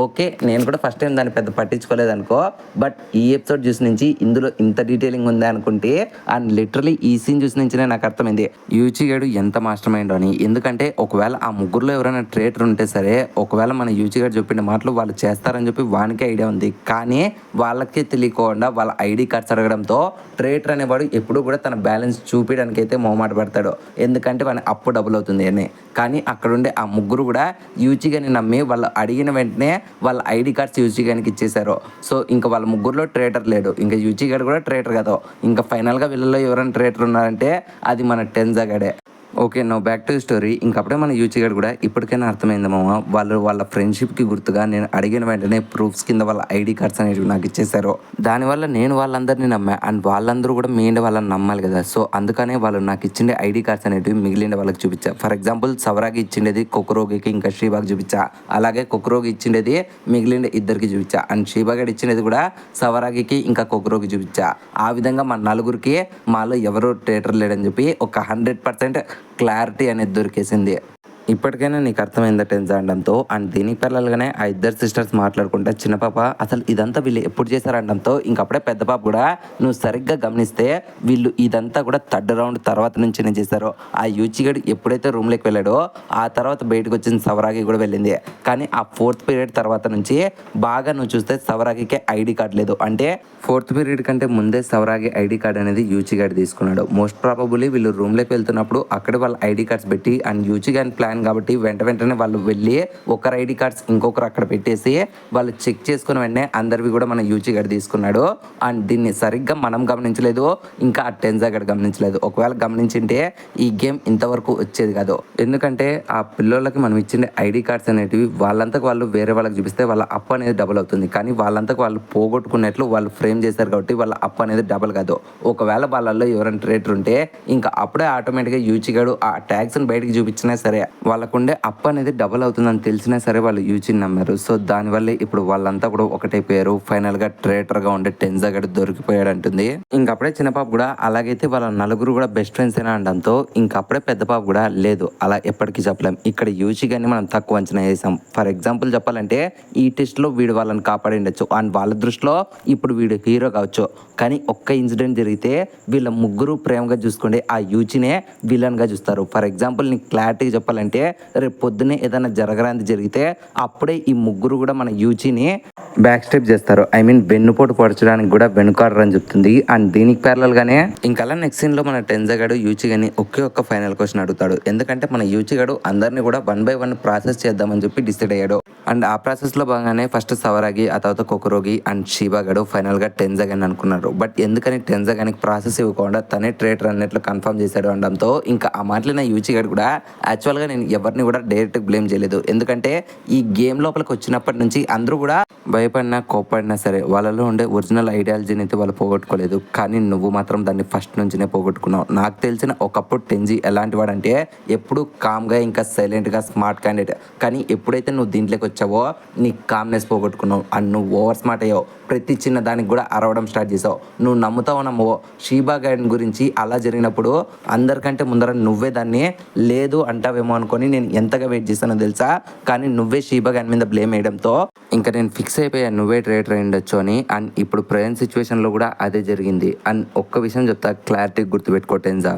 ఓకే నేను కూడా ఫస్ట్ టైం దాన్ని పెద్ద పట్టించుకోలేదు అనుకో, బట్ ఈ ఎపిసోడ్ చూసి నుంచి ఇందులో ఇంత డీటెయిలింగ్ ఉంది అనుకుంటే అండ్ లిటరలీ ఈ సీన్ చూసి నుంచినే నాకు అర్థమైంది యూజీ గారు ఎంత మాస్టర్ మైండ్ అని. ఎందుకంటే ఒకవేళ ఆ ముగ్గురులో ఎవరైనా ట్రేటర్ ఉంటే సరే ఒకవేళ మన యూజీ గారు చెప్పిన మాటలు వాళ్ళు చేస్తారని చెప్పి వానికి ఐడియా ఉంది, కానీ వాళ్ళకే తెలియకుండా వాళ్ళ ఐడి కార్డ్స్ అడగడంతో ట్రేటర్ అనేవాడు ఎప్పుడు కూడా తన బ్యాలెన్స్ చూపించడానికి అయితే మొహమాట పడతాడు, ఎందుకంటే వాడిని అప్పు డబుల్ అవుతుంది అని. కానీ అక్కడుండే ఆ ముగ్గురు కూడా యూజీ గారిని నమ్మి వాళ్ళు అడిగిన వెంటనే వాళ్ళ ఐడి కార్డ్స్ యూజీ గారికి ఇచ్చేశారు. సో ఇంకా వాళ్ళ ముగ్గురులో ట్రేటర్ లేడు, ఇంకా యూజీ గారు కూడా ట్రేటర్ కాదు. ఇంకా ఫైనల్గా వీళ్ళలో ఎవరైనా ట్రేటర్ ఉన్నారంటే అది మన టెన్జాగడే. Okay, now back to story. ఇంకప్పుడే మన యూచి గారు కూడా ఇప్పటికైనా అర్థమైంది మామ, వాళ్ళు వాళ్ళ ఫ్రెండ్షిప్కి గుర్తుగా నేను అడిగిన వెంటనే ప్రూఫ్స్ కింద వాళ్ళ ఐడి కార్డ్స్ అనేవి నాకు ఇచ్చేసారు. దానివల్ల నేను వాళ్ళందరినీ నమ్మా అండ్ వాళ్ళందరూ కూడా మీ వాళ్ళని నమ్మాలి కదా. సో అందుకనే వాళ్ళు నాకు ఇచ్చిండే ఐడి కార్డ్స్ అనేవి మిగిలిన వాళ్ళకి చూపించా. ఫర్ ఎగ్జాంపుల్ సవరాగి ఇచ్చిండేది కొక్రోగికి ఇంకా శ్రీబాగ్ చూపించా. అలాగే కొక్రోగి ఇచ్చిండేది మిగిలిన ఇద్దరికి చూపించా అండ్ శ్రీబాగ్ ఇచ్చిండేది కూడా సవరాగికి ఇంకా కొక్రోగి చూపించా. ఆ విధంగా మన నలుగురికి మాలో ఎవరో ట్రేటర్ లేడని చెప్పి ఒక 100% క్లారిటీ అనేది దొరికేసింది. ఇప్పటికైనా నీకు అర్థమైందా టెన్సా అనడంతో అండ్ దీనికి పిల్లలుగానే ఆ ఇద్దరు సిస్టర్స్ మాట్లాడుకుంటే చిన్న పాప అసలు ఇదంతా వీళ్ళు ఎప్పుడు చేశారనడంతో ఇంకప్పుడే పెద్ద పాప కూడా నువ్వు సరిగ్గా గమనిస్తే వీళ్ళు ఇదంతా కూడా థర్డ్ రౌండ్ తర్వాత నుంచినే చేశారు. ఆ యూచిగడు ఎప్పుడైతే రూమ్లోకి వెళ్ళాడో ఆ తర్వాత బయటకు వచ్చిన సవరాగి కూడా వెళ్ళింది. కానీ ఆ 4th పీరియడ్ తర్వాత నుంచి బాగా నువ్వు చూస్తే సవరాగికే ఐడి కార్డ్ లేదు. అంటే 4th పీరియడ్ కంటే ముందే సవరాగి ఐడి కార్డ్ అనేది యూచిగాడు తీసుకున్నాడు. మోస్ట్ ప్రాబబుల్లీ వీళ్ళు రూమ్లోకి వెళ్తున్నప్పుడు అక్కడ వాళ్ళ ఐడి కార్డ్స్ పెట్టి అండ్ యూచిగాని ప్లాన్ కాబట్టి వెంటనే వాళ్ళు వెళ్ళి ఒకరు ఐడి కార్డ్స్ ఇంకొకరు అక్కడ పెట్టేసి వాళ్ళు చెక్ చేసుకుని వెంటనే అందరివి కూడా మన యూచి గడి తీసుకున్నాడు. అండ్ దీన్ని సరిగ్గా మనం గమనించలేదు, ఇంకా ఆ టెన్జా గడి గమనించలేదు. ఒకవేళ గమనించింటే ఈ గేమ్ ఇంతవరకు వచ్చేది కాదు. ఎందుకంటే ఆ పిల్లోళ్ళకి మనం ఇచ్చిన ఐడి కార్డ్స్ అనేటివి వాళ్ళంతకు వాళ్ళు వేరే వాళ్ళకి చూపిస్తే వాళ్ళ అప్పు అనేది డబుల్ అవుతుంది. కానీ వాళ్ళంతకు వాళ్ళు పోగొట్టుకున్నట్లు వాళ్ళు ఫ్రేమ్ చేశారు కాబట్టి వాళ్ళ అప్పు అనేది డబుల్ కాదు. ఒకవేళ వాళ్ళల్లో ఎవరైనా ట్రేటర్ ఉంటే ఇంకా అప్పుడే ఆటోమేటిక్గా యూచిగాడు ఆ ట్యాక్స్ని బయటకు చూపించినా సరే వాళ్ళకుండే అప్పు అనేది డబుల్ అవుతుందని తెలిసినా సరే వాళ్ళు యూచిని నమ్మారు. సో దానివల్లే ఇప్పుడు వాళ్ళంతా కూడా ఒకటైపోయారు. ఫైనల్గా ట్రేటర్గా ఉండే టెన్జా గడి దొరికిపోయాడు అంటుంది. ఇంకప్పుడే చిన్న పాప కూడా అలాగైతే వాళ్ళ నలుగురు కూడా బెస్ట్ ఫ్రెండ్స్ అయినా అనడంతో ఇంకప్పుడే పెద్ద పాప కూడా లేదు అలా ఎప్పటికీ చెప్పలేం, ఇక్కడ యూచి కానీ మనం తక్కువ అంచనా వేసాం. ఫర్ ఎగ్జాంపుల్ చెప్పాలంటే ఈ టెస్ట్లో వీడు వాళ్ళని కాపాడి ఉండొచ్చు అండ్ వాళ్ళ దృష్టిలో ఇప్పుడు వీడు హీరో కావచ్చు. కానీ ఒక్క ఇన్సిడెంట్ జరిగితే వీళ్ళ ముగ్గురు ప్రేమగా చూసుకుంటే ఆ యూచినే విలన్గా చూస్తారు. ఫర్ ఎగ్జాంపుల్ నీకు క్లారిటీగా చెప్పాలంటే రేపు పొద్దున్నే ఏదైనా జరగరాంది జరిగితే అప్పుడే ఈ ముగ్గురు కూడా మన యూచిని బ్యాక్ స్టెప్ చేస్తారు. ఐ మీన్ వెన్నుపోటు పొడచడానికి కూడా వెనుకాడరు అని చెప్తుంది. అండ్ దీనికి ప్యారలల్ గానే ఇంకా నెక్స్ట్ సీన్ లో మన టెన్జా గడు యూచి గాని ఒకే ఒక్క ఫైనల్ క్వశ్చన్ అడుగుతాడు. ఎందుకంటే మన యూచి గడు అందరినీ కూడా 1 by 1 ప్రాసెస్ చేద్దామని చెప్పి డిసైడ్ అయ్యాడు. అండ్ ఆ ప్రాసెస్ లో భాగంగానే ఫస్ట్ సవరాగి ఆ తర్వాత కొకరోగి అండ్ షీబా గడు ఫైనల్ గా టెన్జా గాని అనుకున్నారు. బట్ ఎందుకని టెన్జా గానికి ప్రాసెస్ ఇవ్వకుండా తనే ట్రేటర్ అన్నట్లు కన్ఫర్మ్ చేశాడు అనడంతో ఇంకా ఆ మాటలైన యూచి గడు కూడా యాక్చువల్ గా నేను ఎవరిని కూడా డైరెక్ట్ బ్లేమ్ చేయలేదు. ఎందుకంటే ఈ గేమ్ లోపలికి వచ్చినప్పటి నుంచి అందరూ కూడా భయపడినా కోప్పడినా సరే వాళ్ళలో ఉండే ఒరిజినల్ ఐడియాలజీని అయితే వాళ్ళు పోగొట్టుకోలేదు. కానీ నువ్వు మాత్రం దాన్ని ఫస్ట్ నుంచినే పోగొట్టుకున్నావు. నాకు తెలిసిన ఒకప్పుడు టెన్జీ ఎలాంటి వాడంటే ఎప్పుడు కామ్గా ఇంకా సైలెంట్గా స్మార్ట్ క్యాండిడేట్. కానీ ఎప్పుడైతే నువ్వు దీంట్లోకి వచ్చావో నీ కామ్నెస్ పోగొట్టుకున్నావు అండ్ నువ్వు ఓవర్ స్మార్ట్ అయ్యావు. ప్రతి చిన్న దానికి కూడా అరవడం స్టార్ట్ చేసావు. నువ్వు నమ్ముతావు నమ్మవో షీబా గార్డెన్ గురించి అలా జరిగినప్పుడు అందరికంటే ముందర నువ్వే దాన్ని లేదు అంటావేమో అనుకొని నేను ఎంతగా వెయిట్ చేశానో తెలుసా. కానీ నువ్వే షీబా గార్డెన్ మీద బ్లేమ్ వేయడంతో ఇంకా నేను ఫిక్స్ అయిపోయాను నువ్వే ట్రేటర్ అయ్యుండొచ్చు అని. అండ్ ఇప్పుడు ప్రజెంట్ సిచ్యువేషన్లో కూడా అదే జరిగింది. అండ్ ఒక్క విషయం చెప్తా, క్లారిటీ గుర్తుపెట్టుకో టెన్జా,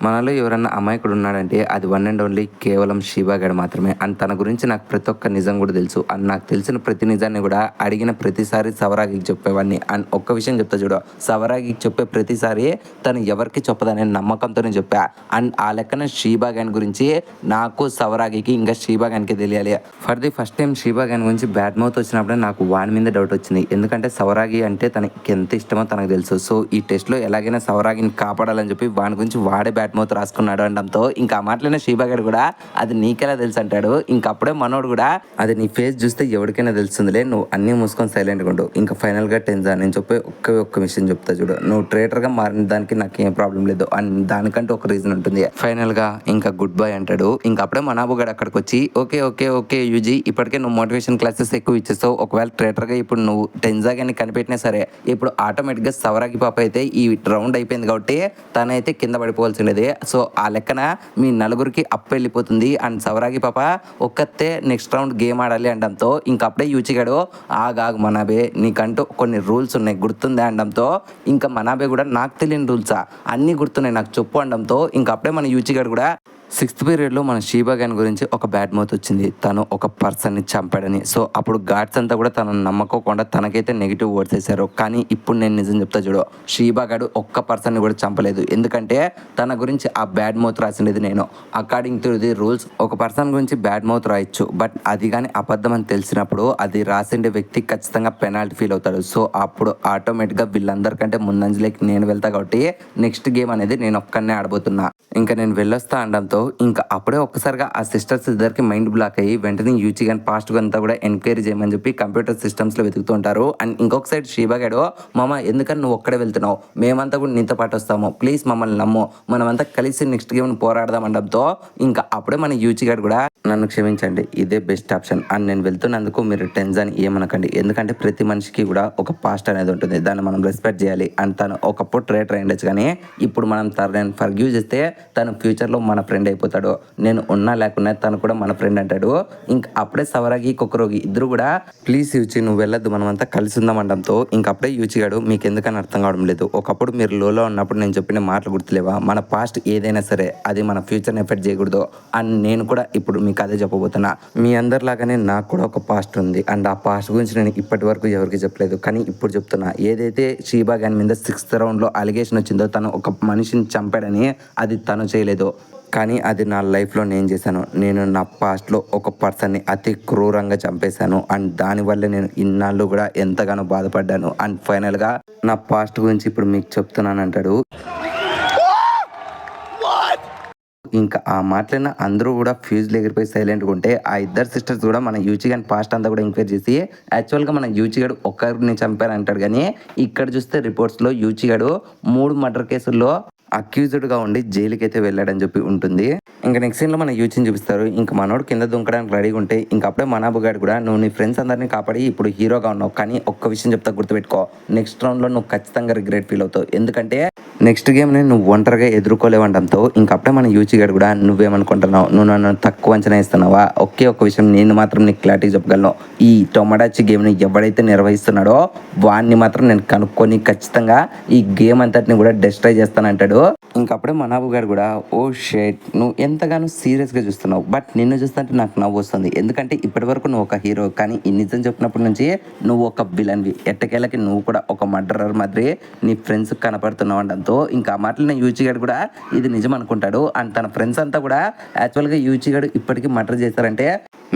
మనలో ఎవరన్నా అమాయకుడు ఉన్నాడంటే అది వన్ అండ్ ఓన్లీ కేవలం షీబా గడ్ మాత్రమే. అండ్ తన గురించి నాకు ప్రతి ఒక్క నిజం కూడా తెలుసు. అండ్ నాకు తెలిసిన ప్రతి నిజాన్ని కూడా అడిగిన ప్రతిసారి సవరాగికి చెప్పేవాడిని. అండ్ ఒక్క విషయం చెప్తా చూడు, సవరాగికి చెప్పే ప్రతిసారి తను ఎవరికి చెప్పదనే నమ్మకంతోనే చెప్పా. అండ్ ఆ లెక్కన షీబా గన్ గురించి నాకు సవరాగికి ఇంకా షీబా గన్కి తెలియాలి. ఫర్ ది ఫస్ట్ టైం షీబా గన్ గురించి బ్యాడ్ మౌత్ వచ్చినప్పుడే నాకు వాడి మీద డౌట్ వచ్చింది. ఎందుకంటే సవరాగి అంటే తనకి ఎంత ఇష్టమో తనకు తెలుసు. సో ఈ టెస్ట్లో ఎలాగైనా సవరాగిని కాపాడాలని చెప్పి వాడి గురించి వాడే బ్యాడ్ మౌత్ రాసుకున్నాడు అనడంతో ఇంకా ఆ మాటలైన షీబా గడ్ కూడా అది నీకెలా తెలుసు అంటాడు. ఇంకప్పుడే మనోడు కూడా అది నీ ఫేస్ చూస్తే ఎవరికైనా తెలుస్తుందిలే, నువ్వు అన్నీ మూసుకొని సైలెంట్గా ఉండు. ఇంకా ఫైనల్గా టెన్జా నేను చెప్పే ఒక్క విషయం చెప్తా చూడు, నువ్వు ట్రేటర్గా మారిన దానికి నాకేం ప్రాబ్లం లేదు అండ్ దానికంటే ఒక రీజన్ ఉంటుంది. ఫైనల్గా ఇంకా గుడ్ బై అంటాడు. ఇంకప్పుడే మనాబు గడ్ అక్కడికి వచ్చి ఓకే ఓకే ఓకే యూజీ, ఇప్పటికే నువ్వు మోటివేషన్ క్లాసెస్ ఎక్కువ ఇచ్చేస్తావు. ఒకవేళ ట్రేటర్గా ఇప్పుడు నువ్వు టెన్జా గాని కనిపెట్టినా సరే ఇప్పుడు ఆటోమేటిక్గా సవరాకి పాప అయితే ఈ రౌండ్ అయిపోయింది కాబట్టి తనైతే కింద పడిపోవాల్సిండేది. సో ఆ లెక్కన మీ నలుగురికి అప్పు వెళ్ళిపోతుంది అండ్ సవరాగి పాప ఒక్కతే నెక్స్ట్ రౌండ్ గేమ్ ఆడాలి అనడంతో ఇంకప్పుడే యూచిగాడు ఆగాగు మనాబే నీకంటూ కొన్ని రూల్స్ ఉన్నాయి గుర్తుందే అనడంతో ఇంకా మనాబే కూడా నాకు తెలియని రూల్సా అన్నీ గుర్తున్నాయి నాకు చెప్పు అనడంతో ఇంకప్పుడే మన యూచిగాడు కూడా 6th పీరియడ్లో మన షీబా గాన్ గురించి ఒక బ్యాడ్ మౌత్ వచ్చింది. తను ఒక పర్సన్ని చంపాడని. సో అప్పుడు గార్డ్స్ అంతా కూడా తనను నమ్మకోకుండా తనకైతే నెగిటివ్ వర్డ్స్ వేశారు. కానీ ఇప్పుడు నేను నిజం చెప్తా చూడు, షీబా గాడు ఒక్క పర్సన్ని కూడా చంపలేదు. ఎందుకంటే తన గురించి ఆ బ్యాడ్ మౌత్ రాసినది నేను. అకార్డింగ్ టు ది రూల్స్ ఒక పర్సన్ గురించి బ్యాడ్ మౌత్ రాయొచ్చు, బట్ అది కానీ అబద్ధం అని తెలిసినప్పుడు అది రాసిండే వ్యక్తి ఖచ్చితంగా పెనాల్టీ ఫీల్ అవుతాడు. సో అప్పుడు ఆటోమేటిక్గా వీళ్ళందరికంటే ముందంజలోకి నేను వెళ్తా కాబట్టి నెక్స్ట్ గేమ్ అనేది నేను ఒక్కనే ఆడబోతున్నా. ఇంకా నేను వెళ్ళొస్తా అనడంతో ఇంకా అప్పుడే ఒక్కసారిగా ఆ సిస్టర్స్ ఇద్దరికి మైండ్ బ్లాక్ అయ్యి వెంటనే యూచి కానీ పాస్ట్ అంతా కూడా ఎంక్వైరీ చేయమని చెప్పి కంప్యూటర్ సిస్టమ్స్ లో వెతుకుతూ ఉంటారు. అండ్ ఇంకొక సైడ్ షీబా గాడు మామ ఎందుకని నువ్వు ఒక్కడే వెళ్తున్నావు, మేమంతా కూడా నీతో పాటు వస్తాము, ప్లీజ్ మమ్మల్ని నమ్ము, మనమంతా కలిసి నెక్స్ట్ గేమ్ పోరాడదాం అనడంతో ఇంకా అప్పుడే మన యూచి గాడు కూడా నన్ను క్షమించండి, ఇదే బెస్ట్ ఆప్షన్ అండ్ నేను వెళ్తున్నందుకు మీరు టెన్షన్ ఏమనకండి, ఎందుకంటే ప్రతి మనిషికి కూడా ఒక పాస్ట్ అనేది ఉంటుంది, దాన్ని మనం రెస్పెక్ట్ చేయాలి. అండ్ తను ఒకప్పుడు ట్రేటర్ అయ్యిండొచ్చు కానీ ఇప్పుడు మనం తనని ఫర్గివ్ చేస్తే తను ఫ్యూచర్లో మన ఫ్రెండ్ అయిపోతాడు, నేను ఉన్నా లేకున్నా తను కూడా మన ఫ్రెండ్ అంటాడు. ఇంకా అప్పుడే సవరాగి కొక్కరోగి ఇద్దరు కూడా ప్లీజ్ యూచి నువ్వు వెళ్ళొద్దు, మనమంతా కలిసి ఉందాం అనడంతో ఇంకా అప్పుడే యూచి గాడు మీకు ఎందుకని అర్థం కావడం లేదు, ఒకప్పుడు మీరు లోలో ఉన్నప్పుడు నేను చెప్పిన మాటలు గుర్తులేవా, మన పాస్ట్ ఏదైనా సరే అది మన ఫ్యూచర్ని ఎఫెక్ట్ చేయకూడదు అండ్ నేను కూడా ఇప్పుడు మీకు అదే చెప్పబోతున్నా. మీ అందరిలాగానే నాకు కూడా ఒక పాస్ట్ ఉంది అండ్ ఆ పాస్ట్ గురించి నేను ఇప్పటి వరకు ఎవరికి చెప్పలేదు, కానీ ఇప్పుడు చెప్తున్నా. ఏదైతే షీబా గాని మీద 6th రౌండ్లో అలిగేషన్ వచ్చిందో తను ఒక మనిషిని చంపాడని, అది తను చేయలేదు కానీ అది నా లైఫ్లో నేను చేశాను. నేను నా పాస్ట్లో ఒక పర్సన్ని అతి క్రూరంగా చంపేశాను అండ్ దానివల్ల నేను ఇన్నాళ్ళు కూడా ఎంతగానో బాధపడ్డాను అండ్ ఫైనల్గా నా పాస్ట్ గురించి ఇప్పుడు మీకు చెప్తున్నాను అంటాడు. ఇంకా ఆ మాటలైన అందరూ కూడా ఫ్యూజ్లు ఎగిరిపోయి సైలెంట్గా ఉంటే ఆ ఇద్దరు సిస్టర్స్ కూడా మన యూచి గాని పాస్ట్ అంతా కూడా ఎంక్వైరీ చేసి యాక్చువల్గా మన యూచి గాడు ఒక్కరిని చంపారంటాడు కానీ ఇక్కడ చూస్తే రిపోర్ట్స్లో యూచి గాడు 3 మర్డర్ కేసుల్లో అక్యూజ్డ్గా ఉండి జైలుకి అయితే వెళ్ళాడని చెప్పి ఉంటుంది. ఇంకా నెక్స్ట్ సీన్లో మన యూచిని చూపిస్తారు. ఇంకా మనోడు కింద దుంకడానికి రెడీగా ఉంటే ఇంకా అప్పుడే మనాబు గాడు కూడా నువ్వు నీ ఫ్రెండ్స్ అందరినీ కాపాడి ఇప్పుడు హీరోగా ఉన్నావు, కానీ ఒక్క విషయం చెప్తా గుర్తుపెట్టుకో, నెక్స్ట్ రౌండ్లో నువ్వు ఖచ్చితంగా రిగ్రెట్ ఫీల్ అవుతావు, ఎందుకంటే నెక్స్ట్ గేమ్ని నువ్వు ఒంటరిగా ఎదుర్కోలేవడంతో ఇంకా అప్పుడే మన యూచి గాడు కూడా నువ్వేమనుకుంటున్నావు, నువ్వు నన్ను తక్కువ అంచనా ఇస్తున్నావా, ఒకే ఒక్క విషయం నేను మాత్రం నీకు క్లారిటీ చెప్పగలను, ఈ టొమాటాచి గేమ్ని ఎవడైతే నిర్వహిస్తున్నాడో వాడిని మాత్రం నేను కనుక్కొని ఖచ్చితంగా ఈ గేమ్ అంతటిని కూడా డిస్ట్రాయ్ చేస్తానంటాడు. ఇంకా అప్పుడే మనాబు గారు కూడా ఓ షేట్ నువ్వు ఎంతగానో సీరియస్గా చూస్తున్నావు, బట్ నిన్ను చూస్తుంటే నాకు నవ్వు వస్తుంది, ఎందుకంటే ఇప్పటి వరకు నువ్వు ఒక హీరో కానీ ఈ నిజం చెప్పినప్పటి నుంచి నువ్వు ఒక విలన్వి, ఎట్టకేళ్ళకి నువ్వు కూడా ఒక మర్డరర్ మాదిరి నీ ఫ్రెండ్స్ కనపడుతున్నావు అనడంతో ఇంకా ఆ మాటలు యూచి గారు కూడా ఇది నిజం అనుకుంటాడు. అండ్ తన ఫ్రెండ్స్ అంతా కూడా యాక్చువల్గా యూచి గారు ఇప్పటికీ మర్డర్ చేశారంటే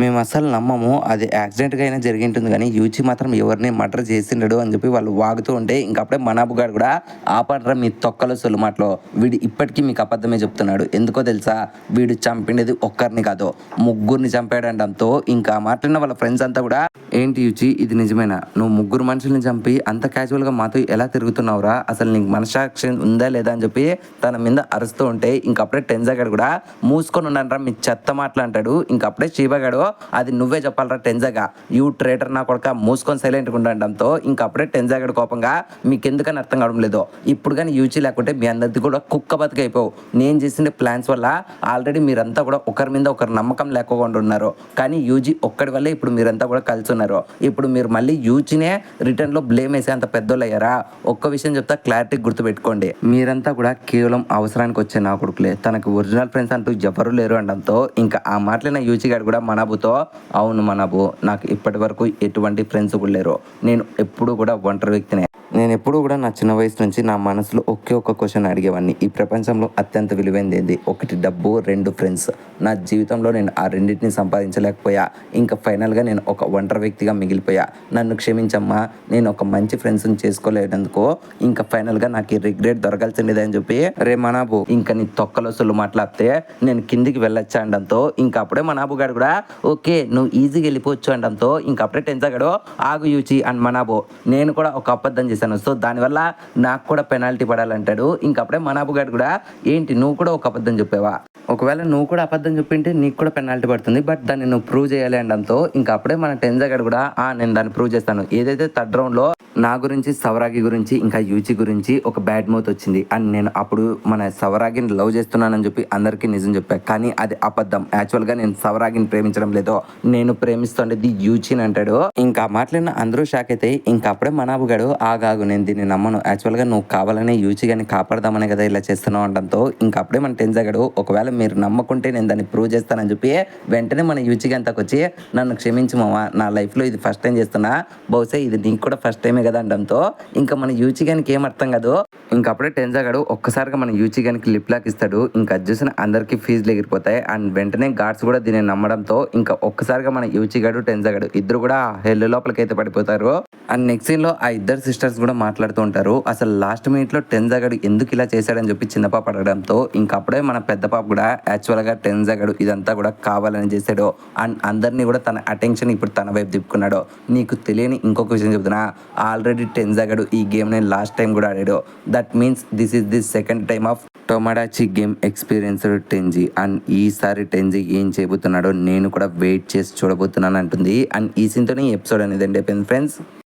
మేము అసలు నమ్మము, అది యాక్సిడెంట్గా అయినా జరిగి ఉంటుంది కానీ యూచి మాత్రం ఎవరిని మర్డర్ చేసిండడు అని చెప్పి వాళ్ళు వాగుతూ ఉంటే ఇంకా అప్పుడే మనాబు గారు కూడా ఆపడరా మీ తొక్కలో సొల్లు మాటలో, వీడు ఇప్పటికీ మీకు అబద్ధమే చెప్తున్నాడు, ఎందుకో తెలుసా వీడు చంపిండేది ఒక్కరిని కాదు 3 చంపాడంటంతో ఇంకా మాట్లాడిన వాళ్ళ ఫ్రెండ్స్ అంతా కూడా ఏంటి యూచి ఇది నిజమేనా, నువ్వు 3 మనుషుల్ని చంపి అంత క్యాజువల్గా మాతో ఎలా తిరుగుతున్నావురా, అసలు నీకు మనసాక్షి ఉందా లేదా అని చెప్పి తన మీద అరుస్తూ ఉంటే ఇంకప్పుడే టెన్జాగాడు కూడా మూసుకొని ఉన్నాడరా మీ చెత్త మాటలు అంటాడు. ఇంకప్పుడే షీబాగాడు అది నువ్వే చెప్పాలరా టెన్జాగా, యూ ట్రేటర్ నా కొడుక మూసుకొని సైలెంట్గా ఉండడంతో ఇంకప్పుడే టెన్జాగాడు కోపంగా మీకు ఎందుకని అర్థం కావడం లేదు, ఇప్పుడు కానీ యూచి లేకుంటే మీ అందరిది కూడా కుక్క బతికైపోవు, నేను చేసిన ప్లాన్స్ వల్ల ఆల్రెడీ మీరంతా కూడా ఒకరి మీద ఒకరు నమ్మకం లేకుండా ఉన్నారు, కానీ యూజీ ఒక్కడి వల్లే ఇప్పుడు మీరంతా కూడా కలిసి ఉన్నారు, ఇప్పుడు మీరు మళ్ళీ యూజీనే రిటర్న్లో బ్లేమ్ వేసే అంత పెద్దోళ్ళు అయ్యారా. ఒక్క విషయం చెప్తా క్లారిటీ గుర్తుపెట్టుకోండి, మీరంతా కూడా కేవలం అవసరానికి వచ్చే నా కొడుకులే, తనకు ఒరిజినల్ ఫ్రెండ్స్ అంటూ ఎవరు లేరు అనడంతో ఇంకా ఆ మాటలైన యూజీ గారు కూడా మనాబుతో అవును మనాబు నాకు ఇప్పటి వరకు ఎటువంటి ఫ్రెండ్స్ కూడా లేరు, నేను ఎప్పుడు కూడా ఒంటరి వ్యక్తినే, నేను ఎప్పుడు కూడా నా చిన్న వయసు నుంచి నా మనసులో ఒకే ఒక్క క్వశ్చన్ అడిగేవాడిని, ఈ ప్రపంచంలో అత్యంత విలువైనది ఏంది, 1 డబ్బు 2 ఫ్రెండ్స్, నా జీవితంలో నేను ఆ రెండింటిని సంపాదించలేకపోయా, ఇంకా ఫైనల్గా నేను ఒక ఒంటరి వ్యక్తిగా మిగిలిపోయా, నన్ను క్షమించమ్మా, నేను ఒక మంచి ఫ్రెండ్స్ని చేసుకోలేనందుకు ఇంకా ఫైనల్గా నాకు ఈ రిగ్రెట్ దొరకాల్సిందే అని చెప్పి రే మనాబు ఇంకా నీ తొక్కలో సొల్లు మాట్లాడితే నేను కిందికి వెళ్ళొచ్చా అనడంతో ఇంకా అప్పుడే మనాబు గారు కూడా ఓకే నువ్వు ఈజీగా వెళ్ళిపోవచ్చు అనడంతో ఇంకా అప్పుడే టెన్జాగాడు ఆగు యూచి అండ్ మనాబు నేను కూడా ఒక అబద్ధం చేశాను, సో దానివల్ల నాకు కూడా పెనాల్టీ పడాలంటాడు. ఇంకప్పుడే మనాబు గారు కూడా ఏంటి నువ్వు కూడా ఒక అబద్ధం చెప్పావా, ఒకవేళ నువ్వు కూడా అబద్ధం చెప్పింటే నీకు కూడా పెనాల్టీ పడుతుంది, బట్ దాన్ని నువ్వు ప్రూవ్ చేయాలి అనడంతో ఇంకా అప్పుడే మన టెన్జాగాడు కూడా నేను దాన్ని ప్రూవ్ చేస్తాను, ఏదైతే 3rd రౌండ్లో నా గురించి సవరాగి గురించి ఇంకా యూచి గురించి ఒక బ్యాడ్ మౌత్ వచ్చింది అండ్ నేను అప్పుడు మన సవరాగిని లవ్ చేస్తున్నానని చెప్పి అందరికీ నిజం చెప్పా, కానీ అది అబద్ధం, యాక్చువల్గా నేను సవరాగిని ప్రేమించడం లేదో నేను ప్రేమిస్తుండేది యూచిని అంటాడు. ఇంకా మాట్లాడిన అందరూ షాక్ అయితే ఇంకా అప్పుడే మనాబు గాడు ఆగాగు నేను దీన్ని నమ్మను, యాక్చువల్గా నువ్వు కావాలనే యూచి గాని కాపాడదామనే కదా ఇలా చేస్తున్నావు అనడంతో ఇంకా అప్పుడే మన టెన్జాగాడు ఒకవేళ మీరు నమ్మకుంటే నేను దాన్ని ప్రూవ్ చేస్తానని చెప్పి వెంటనే మన యూచి గంతకు వచ్చి నన్ను క్షమించు మామ, నా లైఫ్లో ఇది ఫస్ట్ టైం చేస్తున్నా, బహుశా ఇది నీకు కూడా ఫస్ట్ టైమే కదా అనడంతో ఇంకా మన యూచి గానికి ఏం అర్థం కాదు, ఇంకప్పుడే టెన్జాగాడు ఒక్కసారిగా మన యూచి గానికి లిప్ లాక్ ఇస్తాడు. ఇంకా అది చూసిన అందరికీ ఫీజులు ఎగిరిపోతాయి. అండ్ వెంటనే గార్డ్స్ కూడా దీన్ని నమ్మడంతో ఇంకా ఒక్కసారిగా మన యూచి గాడు టెన్జాగాడు ఇద్దరు కూడా హెల్ లోపలికి అయితే పడిపోతారు. అండ్ నెక్స్ట్ సీన్ లో ఆ ఇద్దరు సిస్టర్స్ కూడా మాట్లాడుతూ ఉంటారు. అసలు లాస్ట్ మినిట్ లో టెన్జాగాడు ఎందుకు ఇలా చేశాడని చెప్పి చిన్న పాప అడగడంతో ఇంకప్పుడే మన పెద్ద పాప కూడా యాక్చువల్ గా టెన్జాగాడు ఇదంతా కూడా కావాలని చేశాడు. అండ్ అందరినీ కూడా తన అటెన్షన్ ఇప్పుడు తన వైపు తిప్పుకున్నాడు. నీకు తెలియని ఇంకొక విషయం చెప్తున్నా, ఆల్రెడీ టెన్జాగాడు ఈ గేమ్ నేను లాస్ట్ టైం కూడా ఆడాడు. That means this is the second time of Tomodachi game experienced Tenji. And ఈసారి టెన్జీ ఏం చేయబోతున్నాడో నేను కూడా వెయిట్ చేసి చూడబోతున్నాను అంటుంది. అండ్ ఈ సీన్తోనే ఈ ఎపిసోడ్ అనేది ఎండ్ అయిపోయింది ఫ్రెండ్స్.